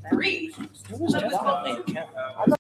Three. It was definitely a count.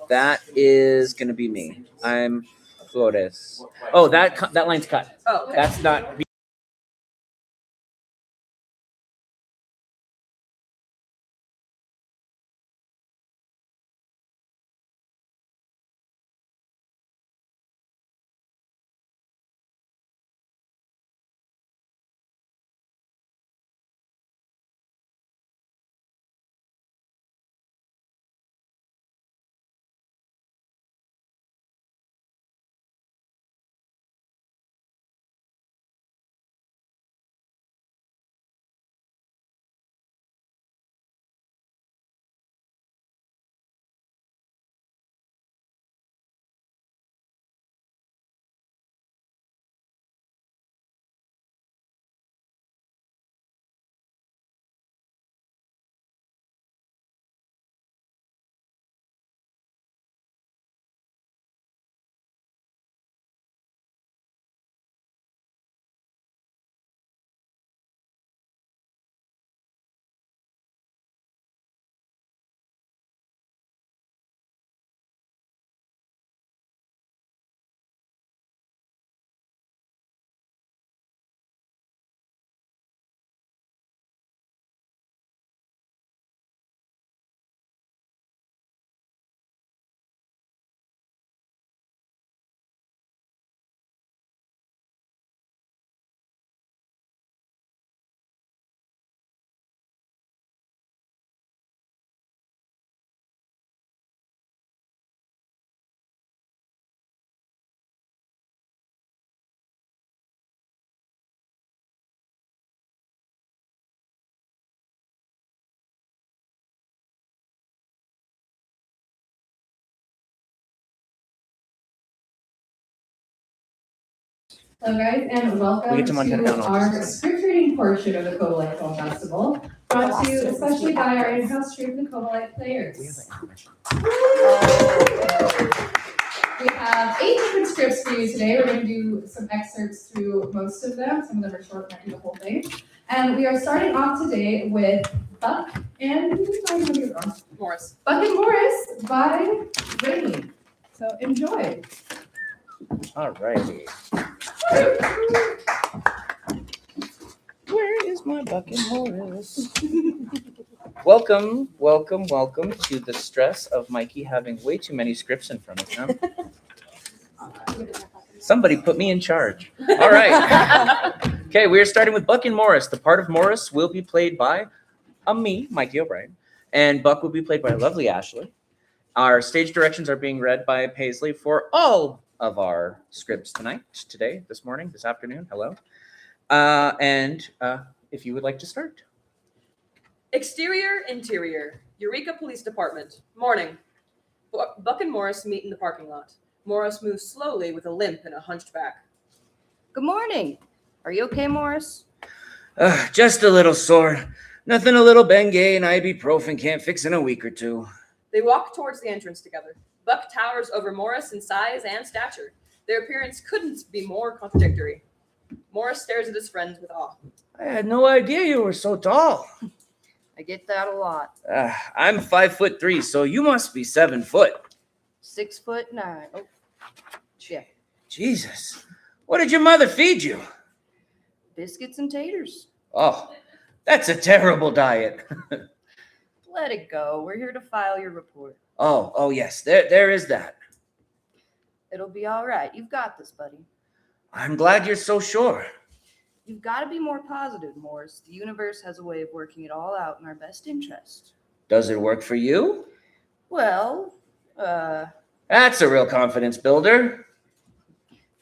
That is going to be me. I'm Flores. Oh, that line's cut. Oh, okay. That's not. Hello guys, and welcome to our script reading portion of the Cobalite Film Festival, brought to you especially by our in-house troupe, the Cobalite Players. We have 8 different scripts for you today. We're going to do some excerpts through most of them. Some of them are short, not do the whole thing. And we are starting off today with Buck and Morris. Buck and Morris by Rainy. So enjoy. All righty. Where is my Buck and Morris? Welcome to the stress of Mikey having way too many scripts in front of him. Somebody put me in charge. All right. Okay, we're starting with Buck and Morris. The part of Morris will be played by me, Mikey O'Brien, and Buck will be played by lovely Ashley. Our stage directions are being read by Paisley for all of our scripts today, this morning, this afternoon. Hello. And if you would like to start. Exterior, interior. Eureka Police Department. Morning. Buck and Morris meet in the parking lot. Morris moves slowly with a limp and a hunched back. Good morning. Are you okay, Morris? Just a little sore. Nothing a little Bengay and ibuprofen can't fix in a week or two. They walk towards the entrance together. Buck towers over Morris in size and stature. Their appearance couldn't be more contradictory. Morris stares at his friends with awe. I had no idea you were so tall. I get that a lot. I'm 5'3", so you must be 7 foot. 6'9". Oh, yeah. Jesus, what did your mother feed you? Biscuits and taters. Oh, that's a terrible diet. Let it go. We're here to file your report. Oh, yes, there is that. It'll be all right. You've got this, buddy. I'm glad you're so sure. You've got to be more positive, Morris. The universe has a way of working it all out in our best interest. Does it work for you? Well, That's a real confidence builder.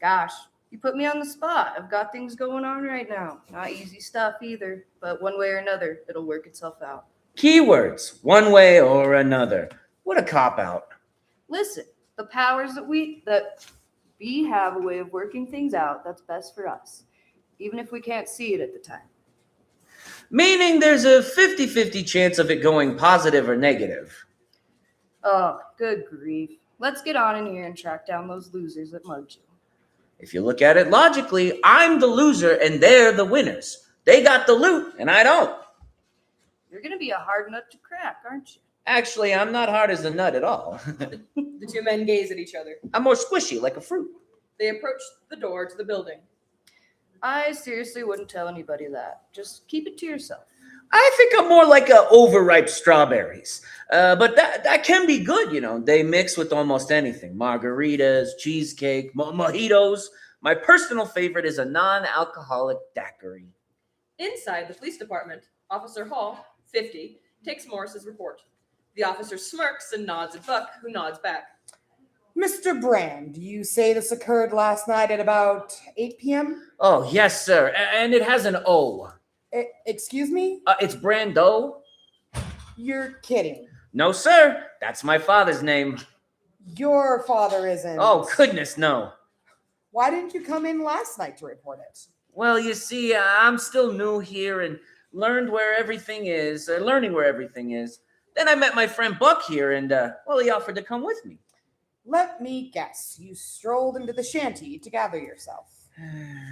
gosh, you put me on the spot. I've got things going on right now. Not easy stuff either, but one way or another, it'll work itself out. Keywords, one way or another. What a cop-out. Listen, the powers that we have a way of working things out that's best for us, even if we can't see it at the time. Meaning there's a 50-50 chance of it going positive or negative. Oh, good grief. Let's get on in here and track down those losers that mugged you. If you look at it logically, I'm the loser and they're the winners. They got the loot and I don't. You're going to be a hard nut to crack, aren't you? Actually, I'm not hard as a nut at all. The two men gaze at each other. I'm more squishy, like a fruit. They approach the door to the building. I seriously wouldn't tell anybody that. Just keep it to yourself. I think I'm more like overripe strawberries. But that can be good, you know. They mix with almost anything. Margaritas, cheesecake, mojitos. My personal favorite is a non-alcoholic daiquiri. Inside the police department, Officer Hall, 50, takes Morris's report. The officer smirks and nods at Buck, who nods back. Mr. Brand, you say this occurred last night at about 8 p.m.? Oh, yes, sir. And it has an O. Excuse me? It's Brando. You're kidding. No, sir. That's my father's name. Your father isn't. Oh, goodness, no. Why didn't you come in last night to report it? Well, you see, I'm still new here and learning where everything is. Then I met my friend Buck here, and, he offered to come with me. Let me guess. You strolled into the shanty to gather yourself.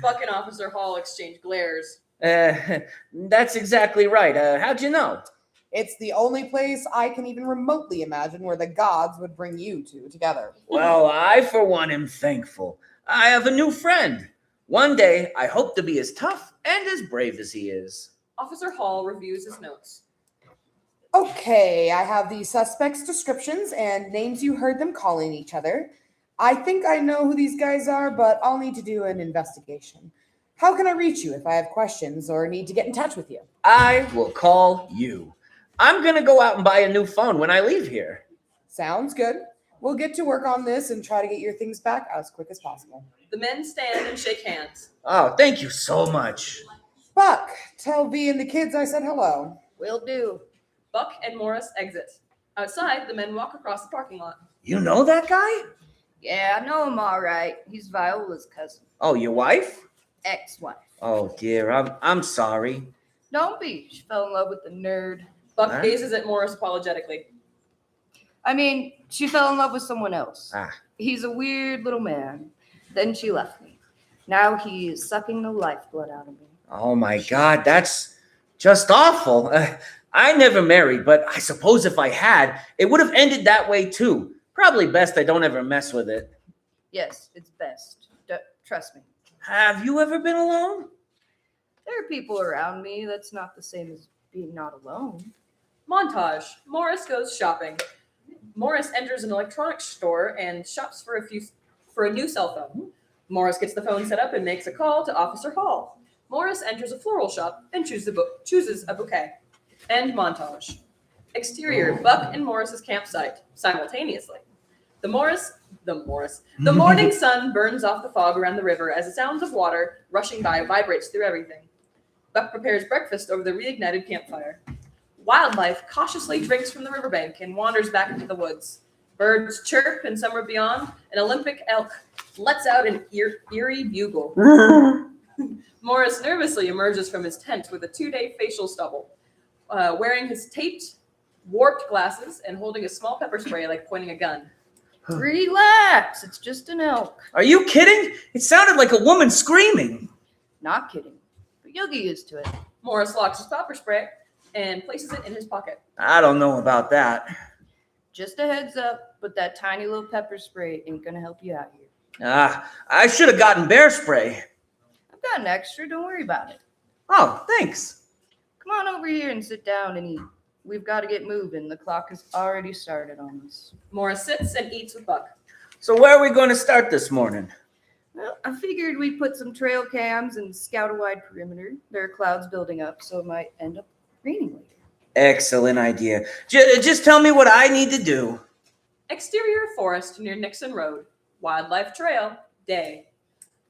Buck and Officer Hall exchange glares. That's exactly right. How'd you know? It's the only place I can even remotely imagine where the gods would bring you two together. Well, I, for one, am thankful. I have a new friend. One day, I hope to be as tough and as brave as he is. Officer Hall reviews his notes. Okay, I have the suspects' descriptions and names you heard them calling each other. I think I know who these guys are, but I'll need to do an investigation. How can I reach you if I have questions or need to get in touch with you? I will call you. I'm going to go out and buy a new phone when I leave here. Sounds good. We'll get to work on this and try to get your things back as quick as possible. The men stand and shake hands. Oh, thank you so much. Buck, tell V and the kids I said hello. Will do. Buck and Morris exit. Outside, the men walk across the parking lot. You know that guy? Yeah, I know him all right. He's Viola's cousin. Oh, your wife? Ex-wife. Oh, dear. I'm sorry. Don't be. She fell in love with the nerd. Buck Huh? gazes at Morris apologetically. I mean, she fell in love with someone else. Ah. He's a weird little man. Then she left me. Now he's sucking the lifeblood out of me. Oh, my God. That's just awful. I never married, but I suppose if I had, it would have ended that way, too. Probably best I don't ever mess with it. Yes, it's best. Trust me. Have you ever been alone? There are people around me. That's not the same as being not alone. Montage. Morris goes shopping. Morris enters an electronics store and shops for a new cell phone. Morris gets the phone set up and makes a call to Officer Hall. Morris enters a floral shop and chooses a bouquet. End montage. Exterior, Buck and Morris's campsite, simultaneously. The morning sun burns off the fog around the river as the sounds of water rushing by vibrates through everything. Buck prepares breakfast over the reignited campfire. Wildlife cautiously drinks from the riverbank and wanders back into the woods. Birds chirp, and somewhere beyond, an Olympic elk lets out an eerie bugle. Morris nervously emerges from his tent with a 2-day facial stubble, wearing his taped, warped glasses and holding a small pepper spray like pointing a gun. Relax. It's just an elk. Are you kidding? It sounded like a woman screaming. Not kidding. But you'll get used to it. Morris locks his pepper spray and places it in his pocket. I don't know about that. Just a heads up, but that tiny little pepper spray ain't gonna help you out here. I should have gotten bear spray. I've got an extra. Don't worry about it. Oh, thanks. Come on over here and sit down and eat. We've got to get moving. The clock has already started on us. Morris sits and eats with Buck. So where are we going to start this morning? Well, I figured we'd put some trail cams and scout a wide perimeter. There are clouds building up, so it might end up raining later. Excellent idea. Just tell me what I need to do. Exterior forest near Nixon Road. Wildlife trail. Day.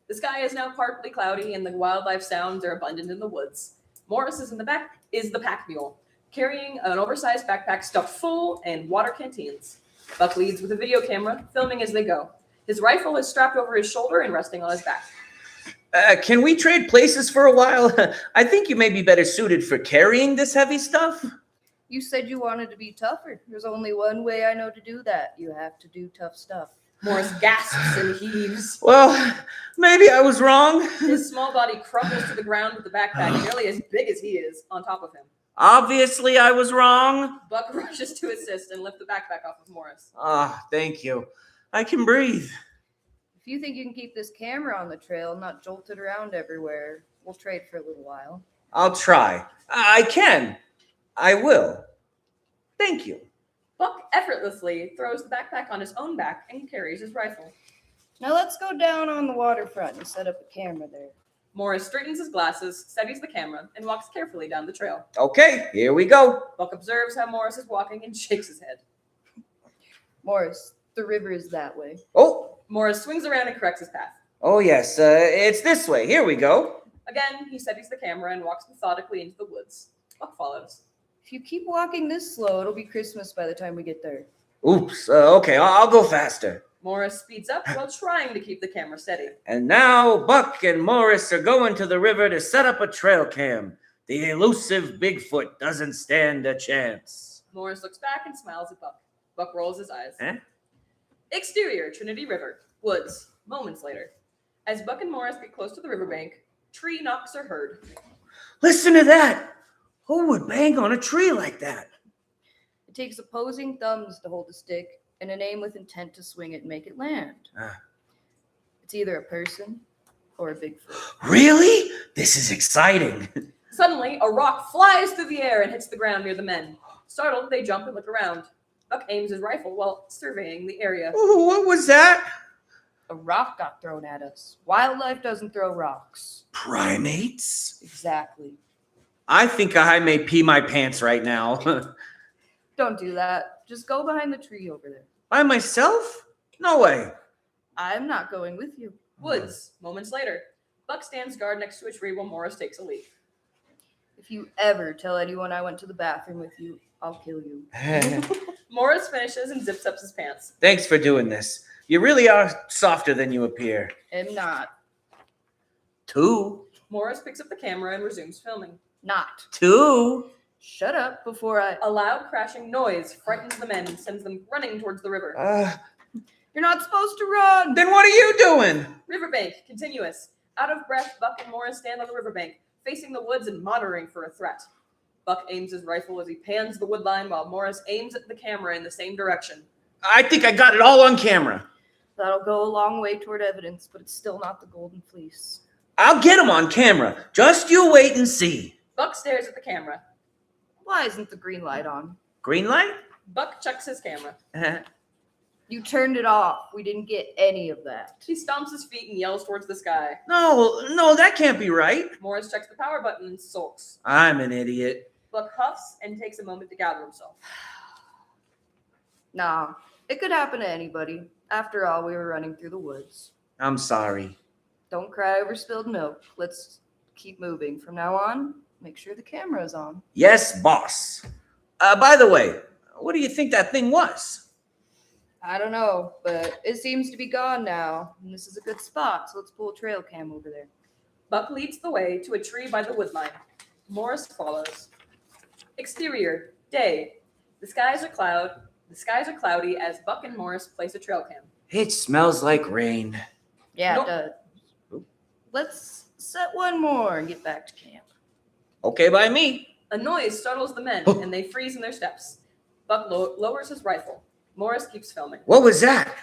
The sky is now partly cloudy and the wildlife sounds are abundant in the woods. Morris is the pack mule, carrying an oversized backpack stuffed full and water canteens. Buck leads with a video camera, filming as they go. His rifle is strapped over his shoulder and resting on his back. Can we trade places for a while? I think you may be better suited for carrying this heavy stuff. You said you wanted to be tougher. There's only one way I know to do that. You have to do tough stuff. Morris gasps and heaves. Well, maybe I was wrong. His small body crumbles to the ground with the backpack nearly as big as he is on top of him. Obviously, I was wrong. Buck rushes to assist and lift the backpack off of Morris. Ah, thank you. I can breathe. If you think you can keep this camera on the trail, not jolted around everywhere, we'll trade for a little while. I'll try. I can. I will. Thank you. Buck effortlessly throws the backpack on his own back and carries his rifle. Now let's go down on the waterfront and set up a camera there. Morris straightens his glasses, steadies the camera, and walks carefully down the trail. Okay, here we go. Buck observes how Morris is walking and shakes his head. Morris, the river is that way. Oh, Morris swings around and corrects his path. oh yes, it's this way. Here we go. Again, he steadies the camera and walks methodically into the woods. Buck follows. If you keep walking this slow, it'll be Christmas by the time we get there. Oops, okay, I'll go faster. Morris speeds up while trying to keep the camera steady. And now Buck and Morris are going to the river to set up a trail cam. The elusive Bigfoot doesn't stand a chance. Morris looks back and smiles at Buck. Buck rolls his eyes. Eh? Exterior, Trinity River. Woods. Moments later. As Buck and Morris get close to the riverbank, tree knocks are heard. Listen to that. Who would bang on a tree like that? It takes opposing thumbs to hold the stick and an aim with intent to swing it and make it land. Ah. It's either a person or a Bigfoot. Really? This is exciting. Suddenly, a rock flies through the air and hits the ground near the men. Startled, they jump and look around. Buck aims his rifle while surveying the area. Ooh, what was that? A rock got thrown at us. Wildlife doesn't throw rocks. Primates? Exactly. I think I may pee my pants right now. Don't do that. Just go behind the tree over there. By myself? No way. I'm not going with you. Woods. Moments later. Buck stands guard next to a tree while Morris takes a leap. If you ever tell anyone I went to the bathroom with you, I'll kill you. Morris finishes and zips up his pants. Thanks for doing this. You really are softer than you appear. Am not. 2. Morris picks up the camera and resumes filming. Not. 2. Shut up before I... A loud crashing noise frightens the men and sends them running towards the river. You're not supposed to run! Then what are you doing? Riverbank, continuous. Out of breath, Buck and Morris stand on the riverbank, facing the woods and monitoring for a threat. Buck aims his rifle as he pans the wood line while Morris aims at the camera in the same direction. I think I got it all on camera. That'll go a long way toward evidence, but it's still not the golden fleece. I'll get him on camera. Just you wait and see. Buck stares at the camera. Why isn't the green light on? Green light? Buck checks his camera. You turned it off. We didn't get any of that. He stomps his feet and yells towards the sky. No, that can't be right. Morris checks the power button and sulks. I'm an idiot. Buck huffs and takes a moment to gather himself. Nah, it could happen to anybody. After all, we were running through the woods. I'm sorry. Don't cry over spilled milk. Let's keep moving. From now on, make sure the camera's on. Yes, boss. By the way, what do you think that thing was? I don't know, but it seems to be gone now. And this is a good spot, so let's pull a trail cam over there. Buck leads the way to a tree by the wood line. Morris follows. Exterior, day. The skies are cloudy as Buck and Morris place a trail cam. It smells like rain. Yeah, Nope. it does. Let's set one more and get back to camp. Okay by me. A noise startles the men, and they freeze in their steps. Buck lowers his rifle. Morris keeps filming. What was that?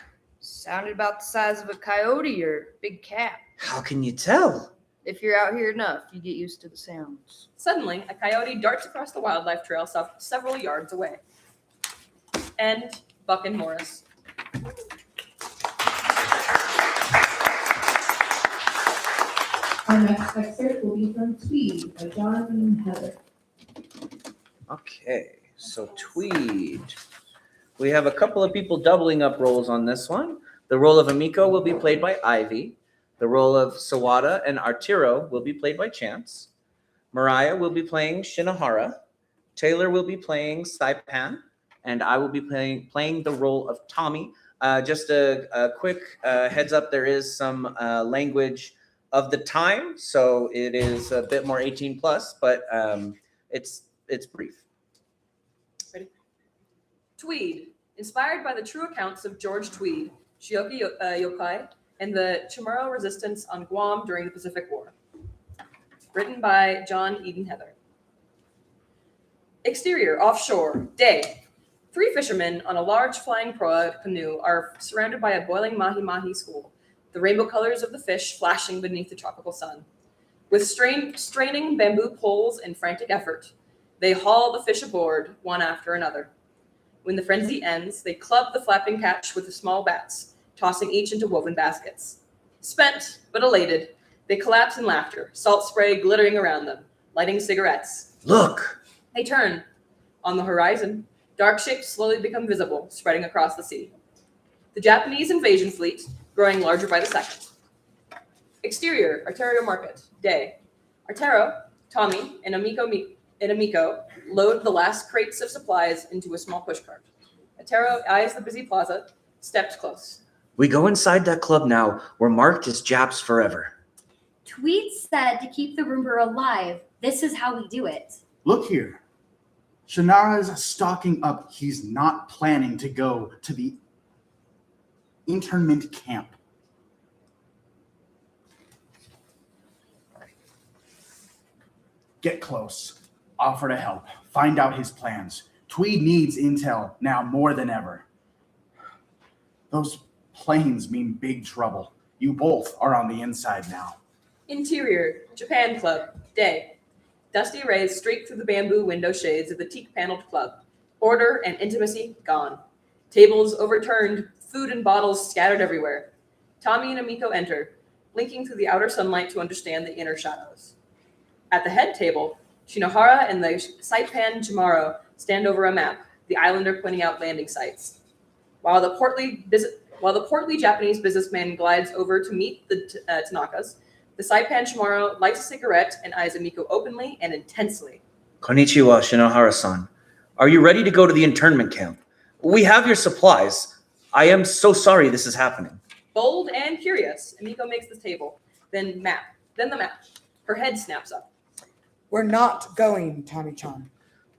Sounded about the size of a coyote or big cat. How can you tell? If you're out here enough, you get used to the sounds. Suddenly, a coyote darts across the wildlife trail several yards away. And Buck and Morris. Our next excerpt will be from Tweed by John and Heather. Okay, so Tweed. We have a couple of people doubling up roles on this one. The role of Amiko will be played by Ivy. The role of Sawada and Arturo will be played by Chance. Mariah will be playing Shinohara. Taylor will be playing Saipan. And I will be playing the role of Tommy. Just a quick heads up, there is some language of the time, so it is a bit more 18 plus, but it's brief. Ready? Tweed. Inspired by the true accounts of George Tweed, Shioki Yokai, and the Chamorro resistance on Guam during the Pacific War. Written by John Eden Heather. Exterior, offshore, day. 3 fishermen on a large flying proa canoe are surrounded by a boiling mahi-mahi school, the rainbow colors of the fish flashing beneath the tropical sun. With straining bamboo poles and frantic effort, they haul the fish aboard, one after another. When the frenzy ends, they club the flapping catch with the small bats, tossing each into woven baskets. Spent, but elated, they collapse in laughter, salt spray glittering around them, lighting cigarettes. Look! They turn. On the horizon, dark shapes slowly become visible, spreading across the sea. The Japanese invasion fleet, growing larger by the second. Exterior, Artero Market, day. Artero, Tommy, and Amiko load the last crates of supplies into a small pushcart. Artero eyes the busy plaza, steps close. We go inside that club now. We're marked as Japs forever. Tweed said to keep the rumor alive. This is how we do it. Look here. Shannara's stocking up. He's not planning to go to the internment camp. Get close. Offer to help. Find out his plans. Tweed needs intel now more than ever. Those planes mean big trouble. You both are on the inside now. Interior, Japan Club, day. Dusty rays streak through the bamboo window shades of the teak-paneled club. Order and intimacy gone. Tables overturned, food and bottles scattered everywhere. Tommy and Amiko enter, blinking through the outer sunlight to understand the inner shadows. At the head table, Shinohara and the Saipan Chamorro stand over a map, the islander pointing out landing sites. While the portly Japanese businessman glides over to meet the Tanakas, the Saipan Chamorro lights a cigarette and eyes Amiko openly and intensely. Konnichiwa, Shinohara-san. Are you ready to go to the internment camp? We have your supplies. I am so sorry this is happening. Bold and curious, Amiko makes the table, then the map. Her head snaps up. We're not going, Tommy-chan.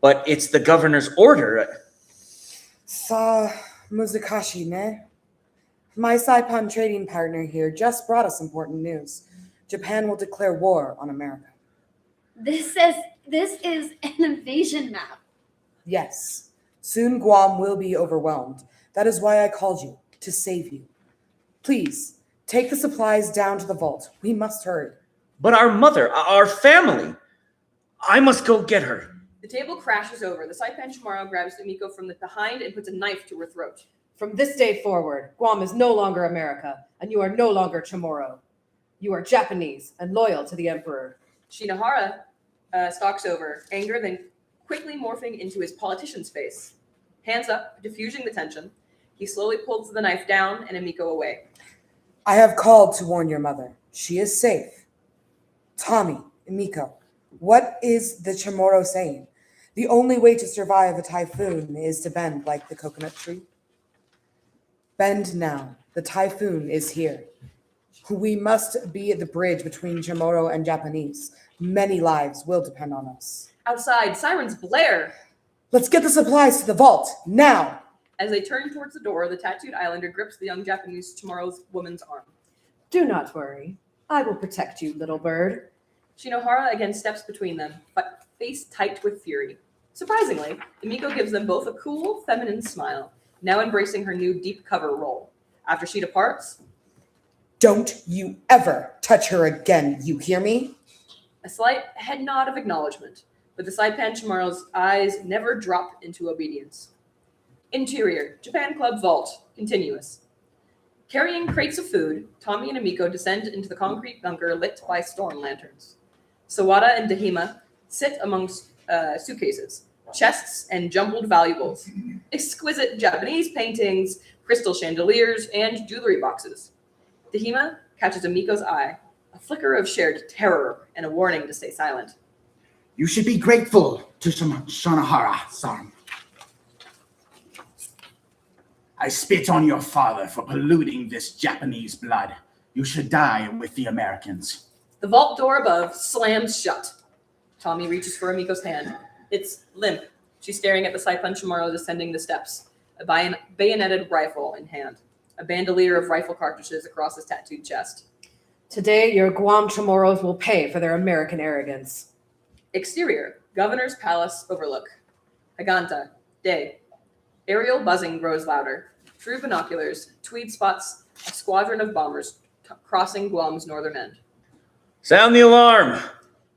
But it's the governor's order. Sa Muzakashi ne? My Saipan trading partner here just brought us important news. Japan will declare war on America. This is an invasion map. Yes. Soon Guam will be overwhelmed. That is why I called you, to save you. Please, take the supplies down to the vault. We must hurry. But our mother, our family. I must go get her. The table crashes over. The Saipan Chamorro grabs Amiko from the behind and puts a knife to her throat. From this day forward, Guam is no longer America, and you are no longer Chamorro. You are Japanese and loyal to the emperor. Shinohara stalks over, anger then quickly morphing into his politician's face. Hands up, diffusing the tension. He slowly pulls the knife down and Amiko away. I have called to warn your mother. She is safe. Tommy, Amiko, what is the Chamorro saying? The only way to survive a typhoon is to bend like the coconut tree. Bend now. The typhoon is here. We must be at the bridge between Chamorro and Japanese. Many lives will depend on us. Outside, sirens blare. Let's get the supplies to the vault, now! As they turn towards the door, the tattooed islander grips the young Japanese Chamorro's woman's arm. Do not worry. I will protect you, little bird. Shinohara again steps between them, but face tight with fury. Surprisingly, Amiko gives them both a cool, feminine smile, now embracing her new deep cover role. After she departs, Don't you ever touch her again, you hear me? a slight head nod of acknowledgement, but the Saipan Chamorro's eyes never drop into obedience. Interior, Japan Club vault, continuous. Carrying crates of food, Tommy and Amiko descend into the concrete bunker lit by storm lanterns. Sawada and Dahima sit amongst suitcases, chests, and jumbled valuables. Exquisite Japanese paintings, crystal chandeliers, and jewelry boxes. Dahima catches Amiko's eye, a flicker of shared terror and a warning to stay silent. You should be grateful to Shinohara-san. I spit on your father for polluting this Japanese blood. You should die with the Americans. The vault door above slams shut. Tommy reaches for Amiko's hand. It's limp. She's staring at the Saipan Chamorro descending the steps, a bayoneted rifle in hand, a bandolier of rifle cartridges across his tattooed chest. Today, your Guam Chamorros will pay for their American arrogance. Exterior, Governor's Palace overlook. Haganta, day. Aerial buzzing grows louder. Through binoculars, Tweed spots a squadron of bombers crossing Guam's northern end. Sound the alarm.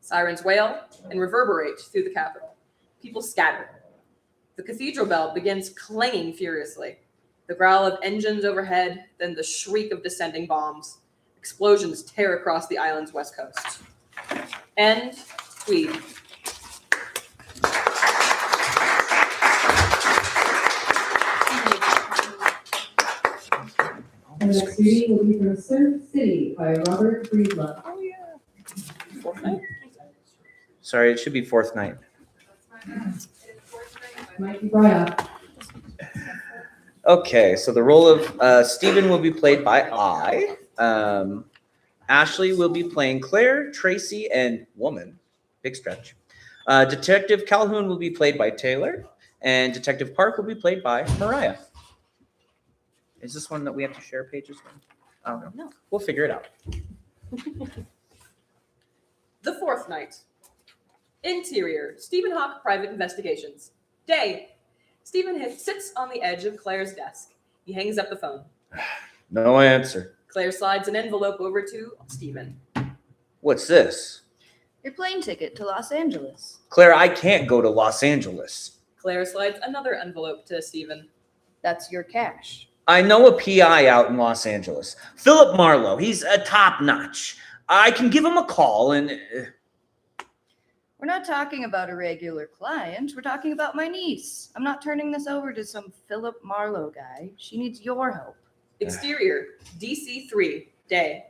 Sirens wail and reverberate through the capital. People scatter. The cathedral bell begins clanging furiously. The growl of engines overhead, then the shriek of descending bombs. Explosions tear across the island's west coast. End Tweed. And the next reading will be from Surf City by Robert Breedlove. Oh, yeah. Sorry, it should be fourth night. Might be Brian. Okay, so the role of Stephen will be played by I. Ashley will be playing Claire, Tracy, and woman. Big stretch. Detective Calhoun will be played by Taylor, and Detective Park will be played by Mariah. Is this one that we have to share pages with? I don't know. No. We'll figure it out. The fourth night. Interior, Stephen Hawk Private Investigations. Day. Stephen sits on the edge of Claire's desk. He hangs up the phone. No answer. Claire slides an envelope over to Stephen. What's this? Your plane ticket to Los Angeles. Claire, I can't go to Los Angeles. Claire slides another envelope to Stephen. That's your cash. I know a PI out in Los Angeles. Philip Marlowe. He's a top notch. I can give him a call and... We're not talking about a regular client. We're talking about my niece. I'm not turning this over to some Philip Marlowe guy. She needs your help. Exterior, DC-3, day.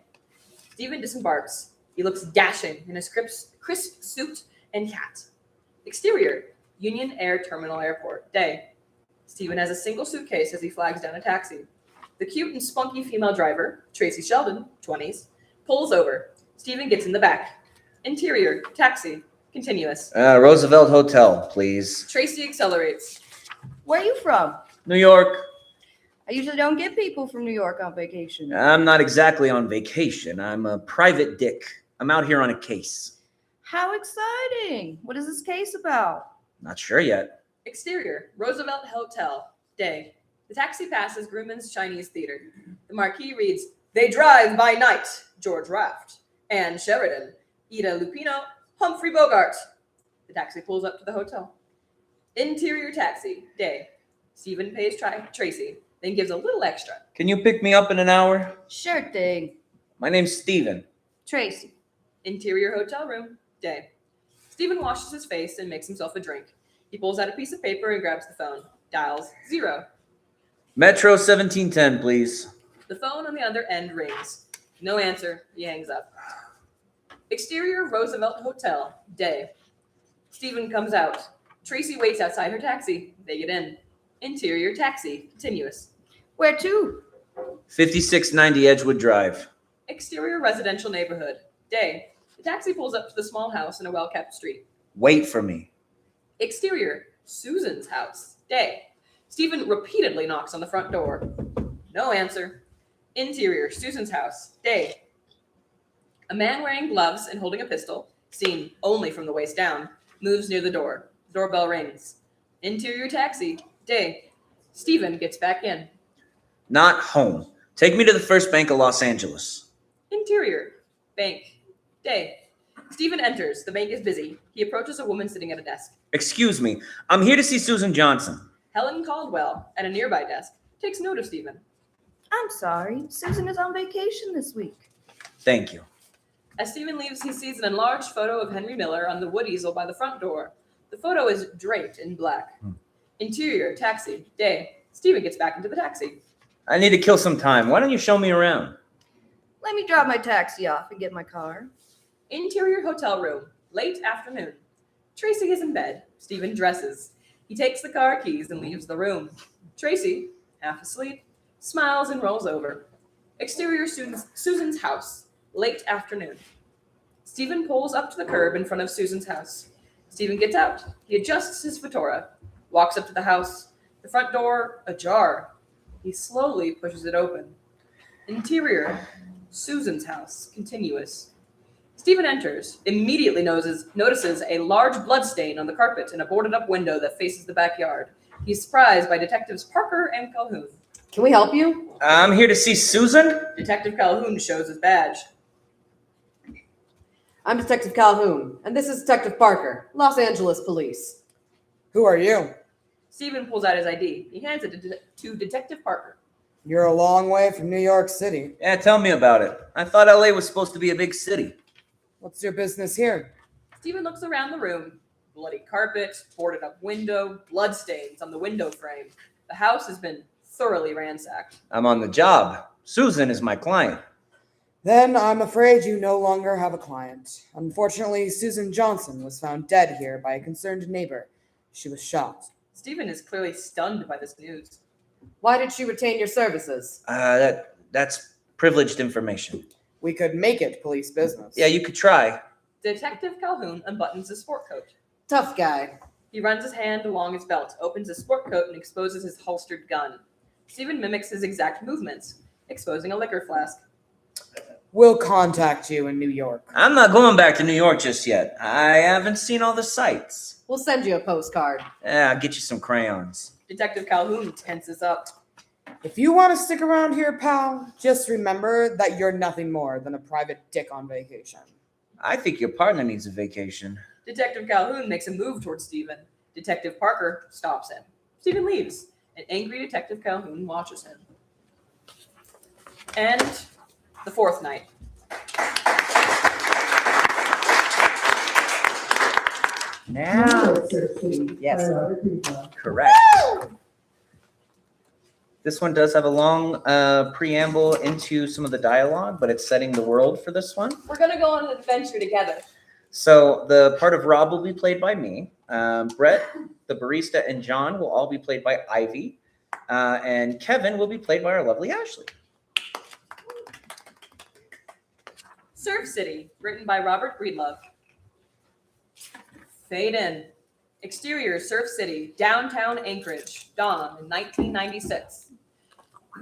Stephen disembarks. He looks dashing in his crisp suit and hat. Exterior, Union Air Terminal Airport, day. Stephen has a single suitcase as he flags down a taxi. The cute and spunky female driver, Tracy Sheldon, 20s, pulls over. Stephen gets in the back. Interior, taxi, continuous. Roosevelt Hotel, please. Tracy accelerates. Where are you from? New York. I usually don't get people from New York on vacation. I'm not exactly on vacation. I'm a private dick. I'm out here on a case. How exciting! What is this case about? Not sure yet. Exterior, Roosevelt Hotel, day. The taxi passes Grumman's Chinese Theater. The marquee reads, They Drive by Night, George Raft, Anne Sheridan, Ida Lupino, Humphrey Bogart. The taxi pulls up to the hotel. Interior taxi, day. Stephen pays Tracy, then gives a little extra. Can you pick me up in an hour? Sure thing. My name's Steven. Tracy. Interior hotel room, day. Stephen washes his face and makes himself a drink. He pulls out a piece of paper and grabs the phone. Dials 0. Metro 1710, please. The phone on the other end rings. No answer. He hangs up. Exterior Roosevelt Hotel, day. Stephen comes out. Tracy waits outside her taxi. They get in. Interior taxi, continuous. Where to? 5690 Edgewood Drive. Exterior residential neighborhood, day. The taxi pulls up to the small house in a well-kept street. Wait for me. Exterior, Susan's house, day. Stephen repeatedly knocks on the front door. No answer. Interior, Susan's house, day. A man wearing gloves and holding a pistol, seen only from the waist down, moves near the door. Doorbell rings. Interior taxi, day. Stephen gets back in. Not home. Take me to the First Bank of Los Angeles. Interior, bank, day. Stephen enters. The bank is busy. He approaches a woman sitting at a desk. Excuse me. I'm here to see Susan Johnson. Helen Caldwell, at a nearby desk, takes note of Stephen. I'm sorry. Susan is on vacation this week. Thank you. As Stephen leaves, he sees an enlarged photo of Henry Miller on the wood easel by the front door. The photo is draped in black. Interior, taxi, day. Stephen gets back into the taxi. I need to kill some time. Why don't you show me around? Let me drop my taxi off and get my car. Interior hotel room, late afternoon. Tracy is in bed. Stephen dresses. He takes the car keys and leaves the room. Tracy, half asleep, smiles and rolls over. Exterior Susan's house, late afternoon. Stephen pulls up to the curb in front of Susan's house. Stephen gets out. He adjusts his fedora, walks up to the house. The front door ajar. He slowly pushes it open. Interior, Susan's house, continuous. Stephen enters, immediately notices a large bloodstain on the carpet in a boarded-up window that faces the backyard. He's surprised by Detectives Parker and Calhoun. Can we help you? I'm here to see Susan. Detective Calhoun shows his badge. I'm Detective Calhoun, and this is Detective Parker, Los Angeles Police. Who are you? Stephen pulls out his ID. He hands it to Detective Parker. You're a long way from New York City. Yeah, tell me about it. I thought LA was supposed to be a big city. What's your business here? Stephen looks around the room. Bloody carpet, boarded up window, bloodstains on the window frame. The house has been thoroughly ransacked. I'm on the job. Susan is my client. Then I'm afraid you no longer have a client. Unfortunately, Susan Johnson was found dead here by a concerned neighbor. She was shot. Stephen is clearly stunned by this news. Why did she retain your services? That's privileged information. We could make it police business. Yeah, you could try. Detective Calhoun unbuttons his sport coat. Tough guy. He runs his hand along his belt, opens his sport coat, and exposes his holstered gun. Stephen mimics his exact movements, exposing a liquor flask. We'll contact you in New York. I'm not going back to New York just yet. I haven't seen all the sights. We'll send you a postcard. Yeah, I'll get you some crayons. Detective Calhoun tenses up. If you want to stick around here, pal, just remember that you're nothing more than a private dick on vacation. I think your partner needs a vacation. Detective Calhoun makes a move towards Stephen. Detective Parker stops him. Stephen leaves. An angry Detective Calhoun watches him. And the fourth night. Now, yes, correct. This one does have a long preamble into some of the dialogue, but it's setting the world for this one. We're going to go on an adventure together. So the part of Rob will be played by me. Brett, the barista, and John will all be played by Ivy. And Kevin will be played by our lovely Ashley. Surf City, written by Robert Breedlove. Fade in. Exterior, Surf City, downtown Anchorage, dawn in 1996.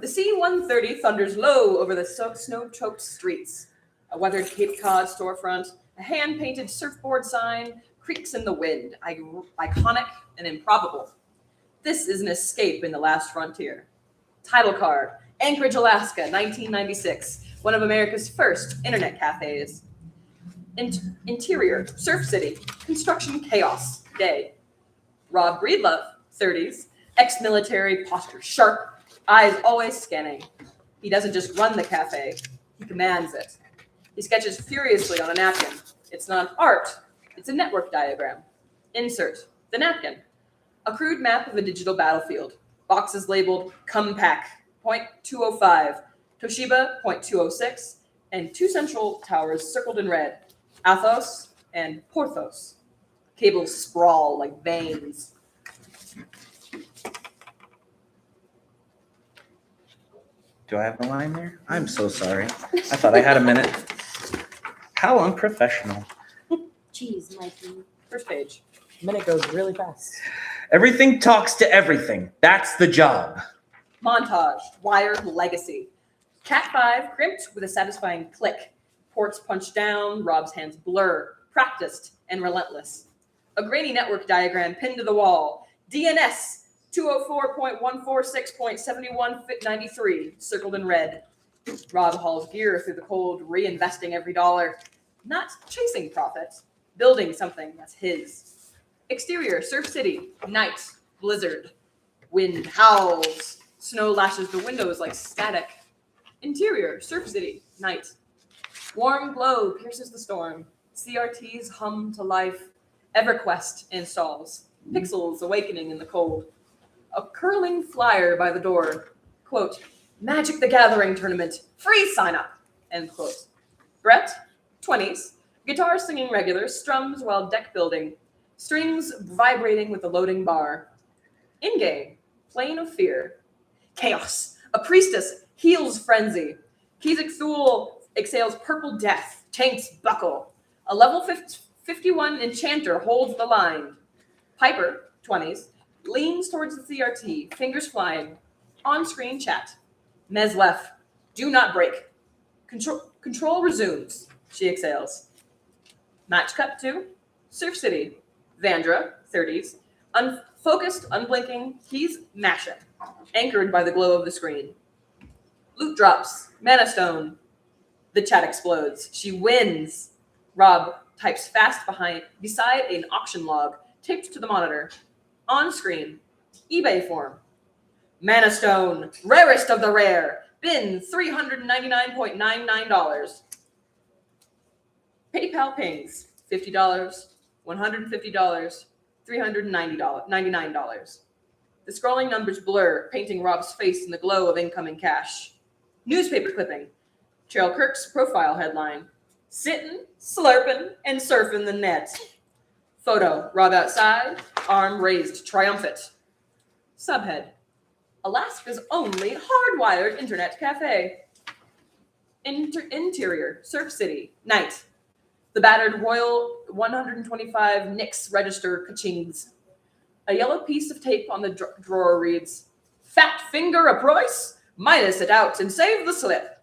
The C-130 thunders low over the snow-choked streets. A weathered Cape Cod storefront, a hand-painted surfboard sign, creaks in the wind, iconic and improbable. This is an escape in the last frontier. Title card, Anchorage, Alaska, 1996, one of America's first internet cafes. Interior, Surf City, construction chaos, day. Rob Breedlove, 30s, ex-military, posture sharp, eyes always scanning. He doesn't just run the cafe, he commands it. He sketches furiously on a napkin. It's not art, it's a network diagram. Insert, the napkin. A crude map of a digital battlefield. Boxes labeled Compac, .205, Toshiba, .206, and two central towers circled in red, Athos and Porthos. Cables sprawl like veins. Do I have a line there? I'm so sorry. I thought I had a minute. How unprofessional. Jeez, Mikey. First page. Minute goes really fast. Everything talks to everything. That's the job. Montage, wired legacy. Cat 5 crimped with a satisfying click. Ports punched down, Rob's hands blur, practiced and relentless. A grainy network diagram pinned to the wall. DNS 204.146.71 circled in red. Rob hauls gear through the cold, reinvesting every dollar. Not chasing profits, building something that's his. Exterior, Surf City, night, blizzard. Wind howls, snow lashes the windows like static. Interior, Surf City, night. Warm glow pierces the storm. CRTs hum to life. EverQuest installs. Pixels awakening in the cold. A curling flyer by the door. Quote, Magic the Gathering tournament. Free sign up. End quote. Brett, 20s. Guitar singing regular, strums while deck building. Strings vibrating with the loading bar. In-game, Plane of Fear. Chaos. A priestess heals frenzy. Keswick Thule exhales purple death. Tanks buckle. A level 51 enchanter holds the line. Piper, 20s, leans towards the CRT, fingers flying. On-screen chat. Mezlef, do not break. Control resumes. She exhales. Match cut to Surf City. Vandra, 30s. Unfocused, unblinking, he's mashing, anchored by the glow of the screen. Loot drops. Mana stone. The chat explodes. She wins. Rob types fast beside an auction log taped to the monitor. On screen, eBay form. Mana stone, rarest of the rare. Bin $399.99. PayPal pings $50, $150, $399. The scrolling numbers blur, painting Rob's face in the glow of incoming cash. Newspaper clipping. Cheryl Kirk's profile headline. Sittin', slurpin', and surfing the net. Photo. Rob outside, arm raised, triumphant. Subhead. Alaska's only hardwired internet cafe. Interior. Surf City. Night. The battered Royal 125 Nix register ka-chings. A yellow piece of tape on the drawer reads, Fat finger a price? Minus it out and save the slip.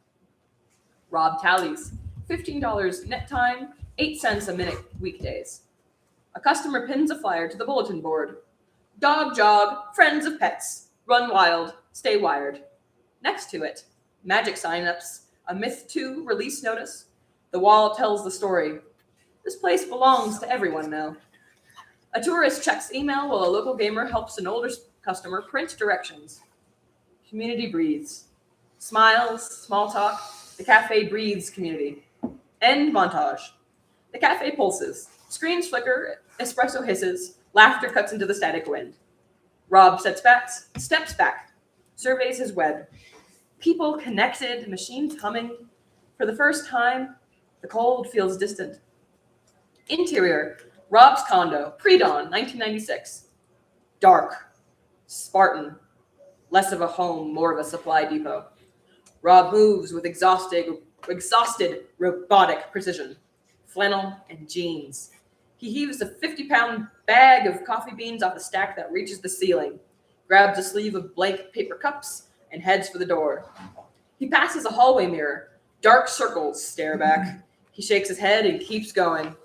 Rob tallies. $15 net time, 8 cents a minute weekdays. A customer pins a flyer to the bulletin board. Dog jog, friends of pets. Run wild, stay wired. Next to it, magic signups, a Myth 2 release notice. The wall tells the story. This place belongs to everyone now. A tourist checks email while a local gamer helps an older customer print directions. Community breathes. Smiles, small talk. The cafe breathes community. End montage. The cafe pulses. Screens flicker, espresso hisses, laughter cuts into the static wind. Rob steps back, surveys his web. People connected, machines humming. For the first time, the cold feels distant. Interior, Rob's condo, pre-dawn, 1996. Dark, Spartan, less of a home, more of a supply depot. Rob moves with exhausted robotic precision. Flannel and jeans. He heaves a 50-pound bag of coffee beans off a stack that reaches the ceiling, grabs a sleeve of blank paper cups, and heads for the door. He passes a hallway mirror. Dark circles stare back. He shakes his head and keeps going.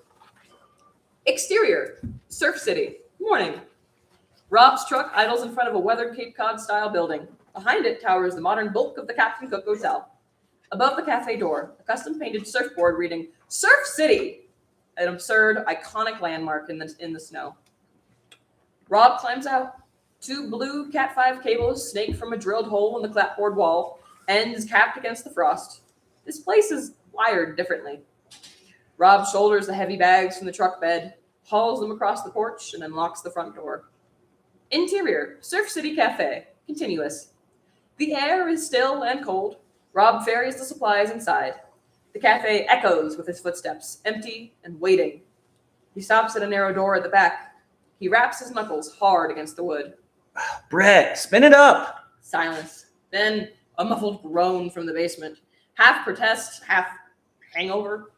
Exterior, Surf City, morning. Rob's truck idles in front of a weathered Cape Cod-style building. Behind it towers the modern bulk of the Captain Cook Hotel. Above the cafe door, a custom-painted surfboard reading, Surf City, an absurd, iconic landmark in the snow. Rob climbs out. 2 blue Cat 5 cables snake from a drilled hole in the clapboard wall, ends capped against the frost. This place is wired differently. Rob shoulders the heavy bags from the truck bed, hauls them across the porch, and unlocks the front door. Interior, Surf City Cafe, continuous. The air is still and cold. Rob ferries the supplies inside. The cafe echoes with his footsteps, empty and waiting. He stops at a narrow door at the back. He raps his knuckles hard against the wood. Brett, spin it up. Silence. Then a muffled groan from the basement. Half protest, half hangover.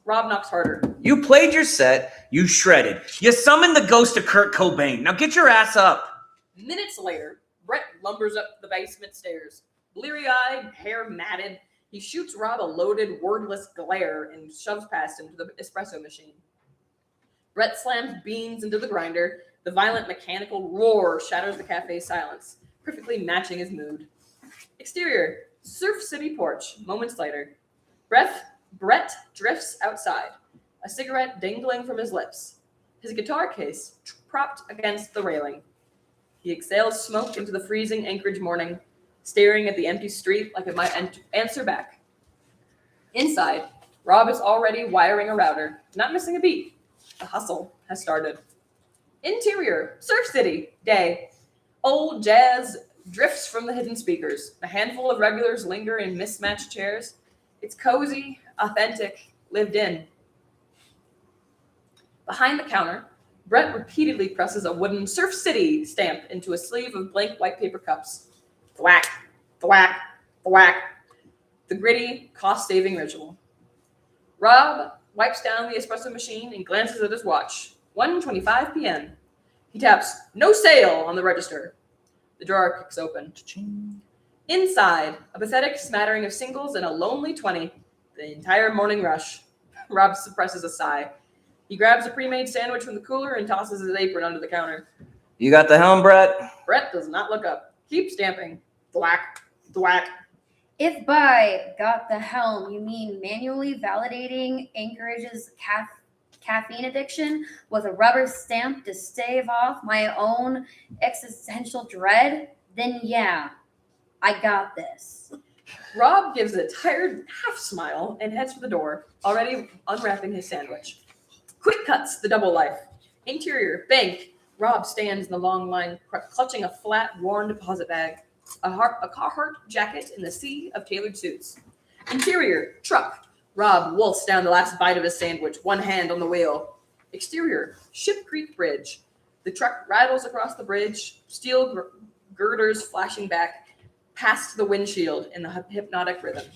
Rob knocks harder. You played your set. You shredded. You summoned the ghost of Kurt Cobain. Now get your ass up. Minutes later, Brett lumbers up the basement stairs. Bleary-eyed, hair matted, he shoots Rob a loaded, wordless glare and shoves past him to the espresso machine. Brett slams beans into the grinder. The violent mechanical roar shatters the cafe's silence, perfectly matching his mood. Exterior, Surf City porch. Moments later, Brett drifts outside, a cigarette dangling from his lips, his guitar case propped against the railing. He exhales smoke into the freezing Anchorage morning, staring at the empty street like it might answer back. Inside, Rob is already wiring a router, not missing a beat. The hustle has started. Interior, Surf City, day. Old jazz drifts from the hidden speakers. A handful of regulars linger in mismatched chairs. It's cozy, authentic, lived in. Behind the counter, Brett repeatedly presses a wooden Surf City stamp into a sleeve of blank white paper cups. Thwack, thwack, thwack. The gritty, cost-saving ritual. Rob wipes down the espresso machine and glances at his watch. 1:25 p.m. He taps "No sale" on the register. The drawer kicks open. Inside, a pathetic smattering of singles and a lonely 20. The entire morning rush. Rob suppresses a sigh. He grabs a pre-made sandwich from the cooler and tosses his apron under the counter. You got the helm, Brett? Brett does not look up. Keep stamping. Thwack, thwack. If by got the helm you mean manually validating Anchorage's caffeine addiction with a rubber stamp to stave off my own existential dread, then yeah, I got this. Rob gives a tired half smile and heads for the door, already unwrapping his sandwich. Quick cuts, the double life. Interior, bank. Rob stands in the long line, clutching a flat, worn deposit bag. A Carhartt jacket in the sea of tailored suits. Interior, truck. Rob wolfs down the last bite of his sandwich, one hand on the wheel. Exterior, Ship Creek Bridge. The truck rattles across the bridge, steel girders flashing back past the windshield in the hypnotic rhythm.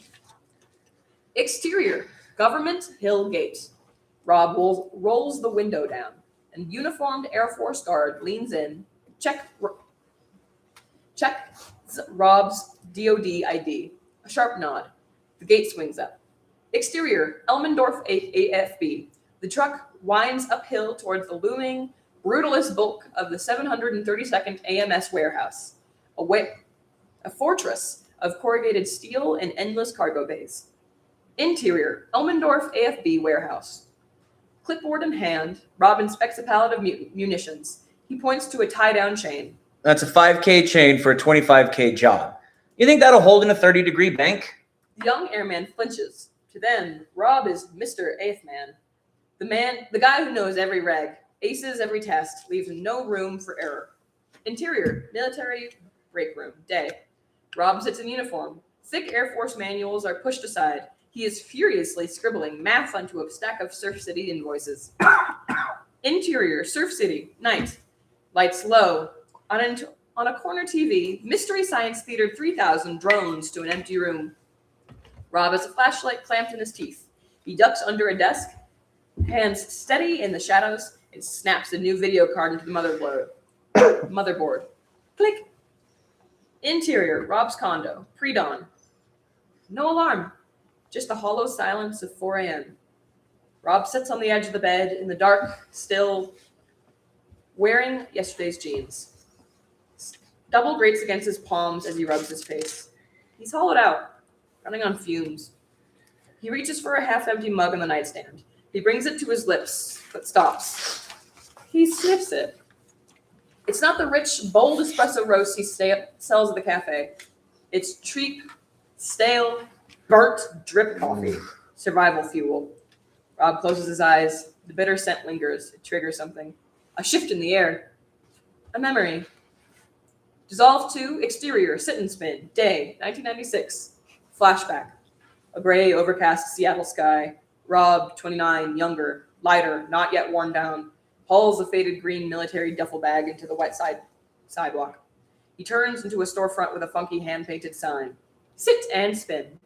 Exterior, Government Hill Gate. Rob rolls the window down. An uniformed Air Force guard leans in, checks Rob's DOD ID. A sharp nod. The gate swings up. Exterior, Elmendorf AFB. The truck winds uphill towards the looming, brutalist bulk of the 732nd AMS warehouse. A fortress of corrugated steel and endless cargo bays. Interior, Elmendorf AFB warehouse. Clipboard in hand, Rob inspects a pallet of munitions. He points to a tie-down chain. That's a 5K chain for a 25K job. You think that'll hold in a 30-degree bank? The young airman flinches. To them, Rob is Mr. AF Man. The guy who knows every reg, aces every test, leaves no room for error. Interior, military break room, day. Rob sits in uniform. Thick Air Force manuals are pushed aside. He is furiously scribbling math onto a stack of Surf City invoices. Interior, Surf City, night. Lights low. On a corner TV, Mystery Science Theater 3000 drones to an empty room. Rob has a flashlight clamped in his teeth. He ducks under a desk, hands steady in the shadows, and snaps a new video card into the motherboard. Click. Interior, Rob's condo, pre-dawn. No alarm, just the hollow silence of 4 a.m. Rob sits on the edge of the bed in the dark, still wearing yesterday's jeans. Double grates against his palms as he rubs his face. He's hollowed out, running on fumes. He reaches for a half-empty mug on the nightstand. He brings it to his lips, but stops. He sniffs it. It's not the rich, bold espresso roast he sells at the cafe. It's cheap, stale, burnt drip coffee. Survival fuel. Rob closes his eyes. The bitter scent lingers. It triggers something. A shift in the air. A memory. Dissolve to exterior, sit and spin. Day, 1996. Flashback. A gray, overcast Seattle sky. Rob, 29, younger, lighter, not yet worn down. Hauls a faded green military duffel bag into the wet sidewalk. He turns into a storefront with a funky hand-painted sign. Sit and spin.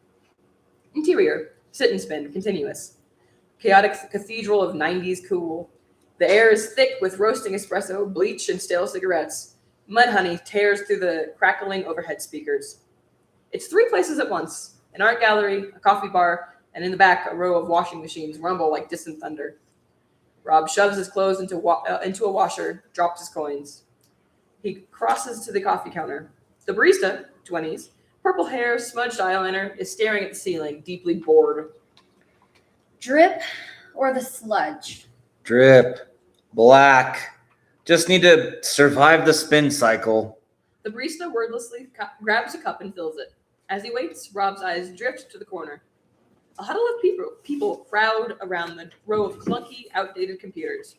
Interior, sit and spin, continuous. Chaotic cathedral of 90s cool. The air is thick with roasting espresso, bleach, and stale cigarettes. Mudhoney tears through the crackling overhead speakers. It's 3 places at once. An art gallery, a coffee bar, and in the back, a row of washing machines rumble like distant thunder. Rob shoves his clothes into a washer, drops his coins. He crosses to the coffee counter. The barista, 20s, purple hair, smudged eyeliner, is staring at the ceiling, deeply bored. Drip or the sludge? Drip. Black. Just need to survive the spin cycle. The barista wordlessly grabs a cup and fills it. As he waits, Rob's eyes drift to the corner. A huddle of people crowd around the row of clunky, outdated computers.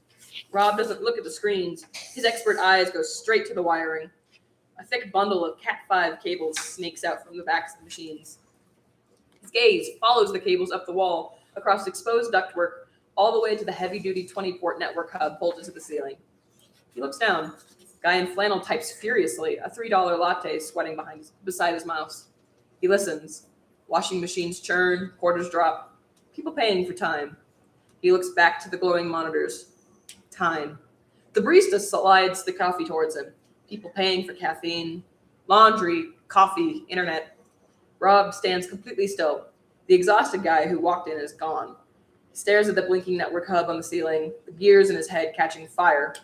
Rob doesn't look at the screens. His expert eyes go straight to the wiring. A thick bundle of Cat5 cables snakes out from the backs of the machines. His gaze follows the cables up the wall, across exposed ductwork, all the way to the heavy-duty 20-port network hub bolted to the ceiling. He looks down. Guy in flannel types furiously, a $3 latte sweating beside his mouse. He listens. Washing machines churn, quarters drop. People paying for time. He looks back to the glowing monitors. Time. The barista slides the coffee towards him. People paying for caffeine. Laundry, coffee, internet. Rob stands completely still. The exhausted guy who walked in is gone. Stares at the blinking network hub on the ceiling, the gears in his head catching fire.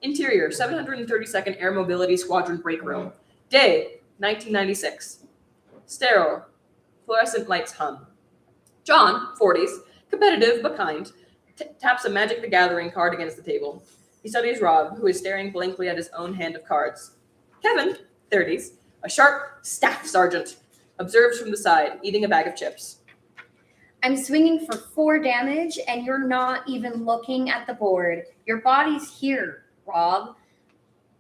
Interior, 732nd Air Mobility Squadron break room. Day, 1996. Sterile. Fluorescent lights hum. John, 40s, competitive but kind, taps a Magic the Gathering card against the table. He studies Rob, who is staring blankly at his own hand of cards. Kevin, 30s, a sharp staff sergeant, observes from the side, eating a bag of chips. I'm swinging for 4 damage, and you're not even looking at the board. Your body's here, Rob,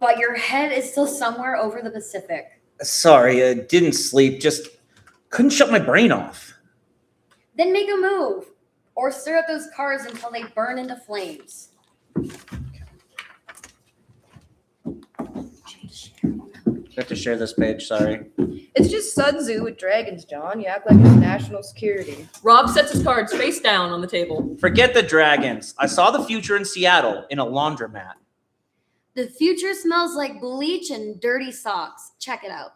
but your head is still somewhere over the Pacific. Sorry, I didn't sleep. Just couldn't shut my brain off. Then make a move, or stir up those cards until they burn into flames. I have to share this page, sorry. It's just Sun Tzu with dragons, John. You act like it's national security. Rob sets his cards face down on the table. Forget the dragons. I saw the future in Seattle in a laundromat. The future smells like bleach and dirty socks. Check it out.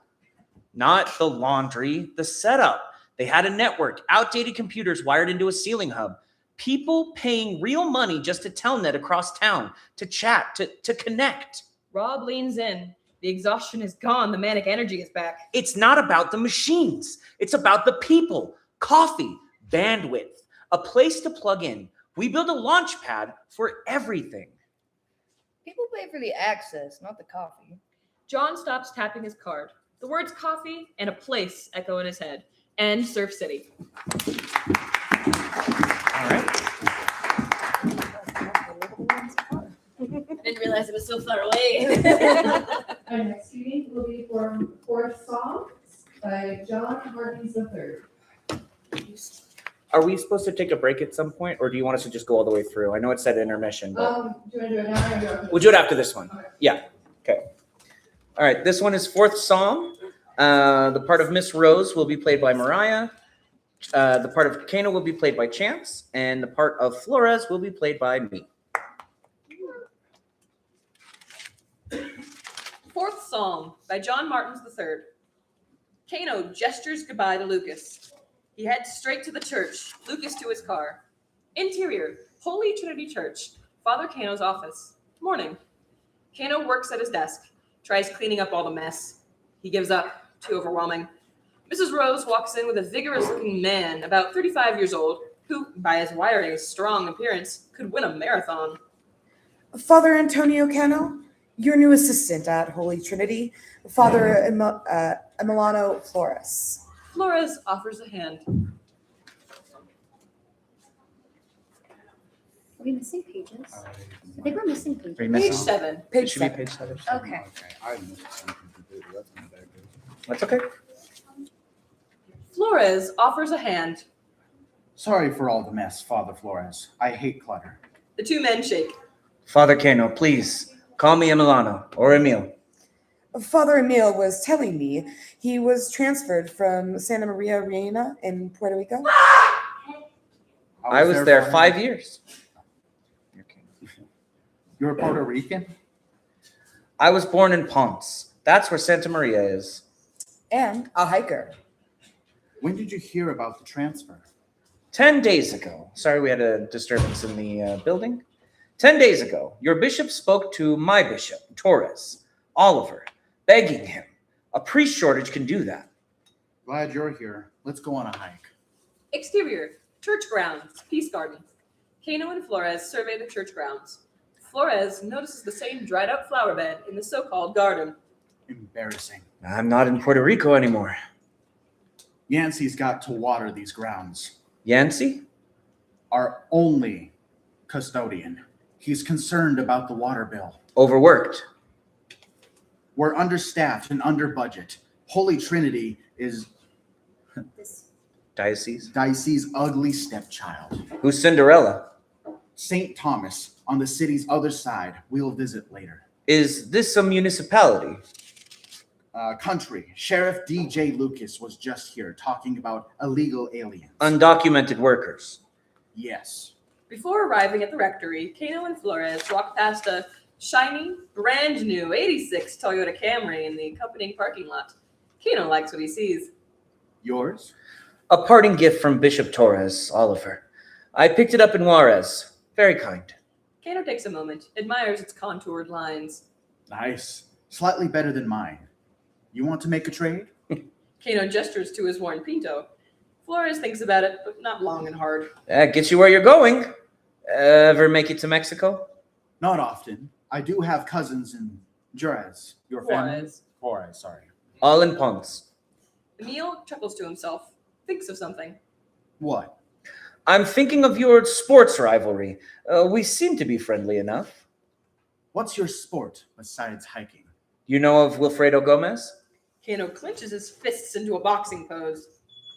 Not the laundry, the setup. They had a network, outdated computers wired into a ceiling hub. People paying real money just to telnet across town, to chat, to connect. Rob leans in. The exhaustion is gone. The manic energy is back. It's not about the machines. It's about the people. Coffee, bandwidth, a place to plug in. We build a launch pad for everything. People pay for the access, not the coffee. John stops tapping his card. The words coffee and a place echo in his head. And Surf City. All right. I didn't realize it was so far away. Our next reading will be from Fourth Psalm by John Martins III. Are we supposed to take a break at some point, or do you want us to just go all the way through? I know it said intermission, but Do you want to do it now or do you want to we'll do it after this one. Okay. Yeah. Okay. All right. This one is Fourth Psalm. The part of Miss Rose will be played by Mariah. The part of Kano will be played by Chance, and the part of Flores will be played by me. Fourth Psalm by John Martins III. Kano gestures goodbye to Lucas. He heads straight to the church, Lucas to his car. Interior, Holy Trinity Church, Father Kano's office. Morning. Kano works at his desk, tries cleaning up all the mess. He gives up, too overwhelming. Mrs. Rose walks in with a vigorous-looking man, about 35 years old, who, by his wiry, strong appearance, could win a marathon. Father Antonio Cano, your new assistant at Holy Trinity, Father Emiliano Flores. Flores offers a hand. Are we missing pages? I think we're missing pages. Are you Page missing? 7. It Page should be 7. page 7. Okay. I missed something completely. That's not that good. That's okay. Flores offers a hand. Sorry for all the mess, Father Flores. I hate clutter. The two men shake. Father Kano, please call me Emiliano or Emil. Father Emil was telling me he was transferred from Santa Maria Reina in Puerto Rico. I was there 5 years. You're Puerto Rican? I was born in Ponce. That's where Santa Maria is. And a hiker. When did you hear about the transfer? 10 days ago. Sorry, we had a disturbance in the building. 10 days ago, your bishop spoke to my bishop, Torres, Oliver, begging him. A priest shortage can do that. Glad you're here. Let's go on a hike. Exterior, church grounds, Peace Garden. Kano and Flores survey the church grounds. Flores notices the same dried up flower bed in the so-called garden. Embarrassing. I'm not in Puerto Rico anymore. Yancey's got to water these grounds. Yancey? Our only custodian. He's concerned about the water bill. Overworked. We're understaffed and under budget. Holy Trinity is Diocese's ugly stepchild. Who's Cinderella? St. Thomas, on the city's other side. We'll visit later. Is this a municipality? Country. Sheriff DJ Lucas was just here talking about illegal aliens. Undocumented workers. Yes. Before arriving at the rectory, Kano and Flores walk past a shiny, brand new 86 Toyota Camry in the accompanying parking lot. Kano likes what he sees. Yours? A parting gift from Bishop Torres, Oliver. I picked it up in Juarez. Very kind. Kano takes a moment, admires its contoured lines. Nice. Slightly better than mine. You want to make a trade? Kano gestures to his worn Pinto. Flores thinks about it, but not long and hard. That gets you where you're going. Ever make it to Mexico? Not often. I do have cousins in Juarez. Your family? Juarez. Juarez, sorry. All in Ponce. Emil chuckles to himself, thinks of something. What? I'm thinking of your sports rivalry. We seem to be friendly enough. What's your sport besides hiking? You know of Wilfredo Gomez? Kano clenches his fists into a boxing pose.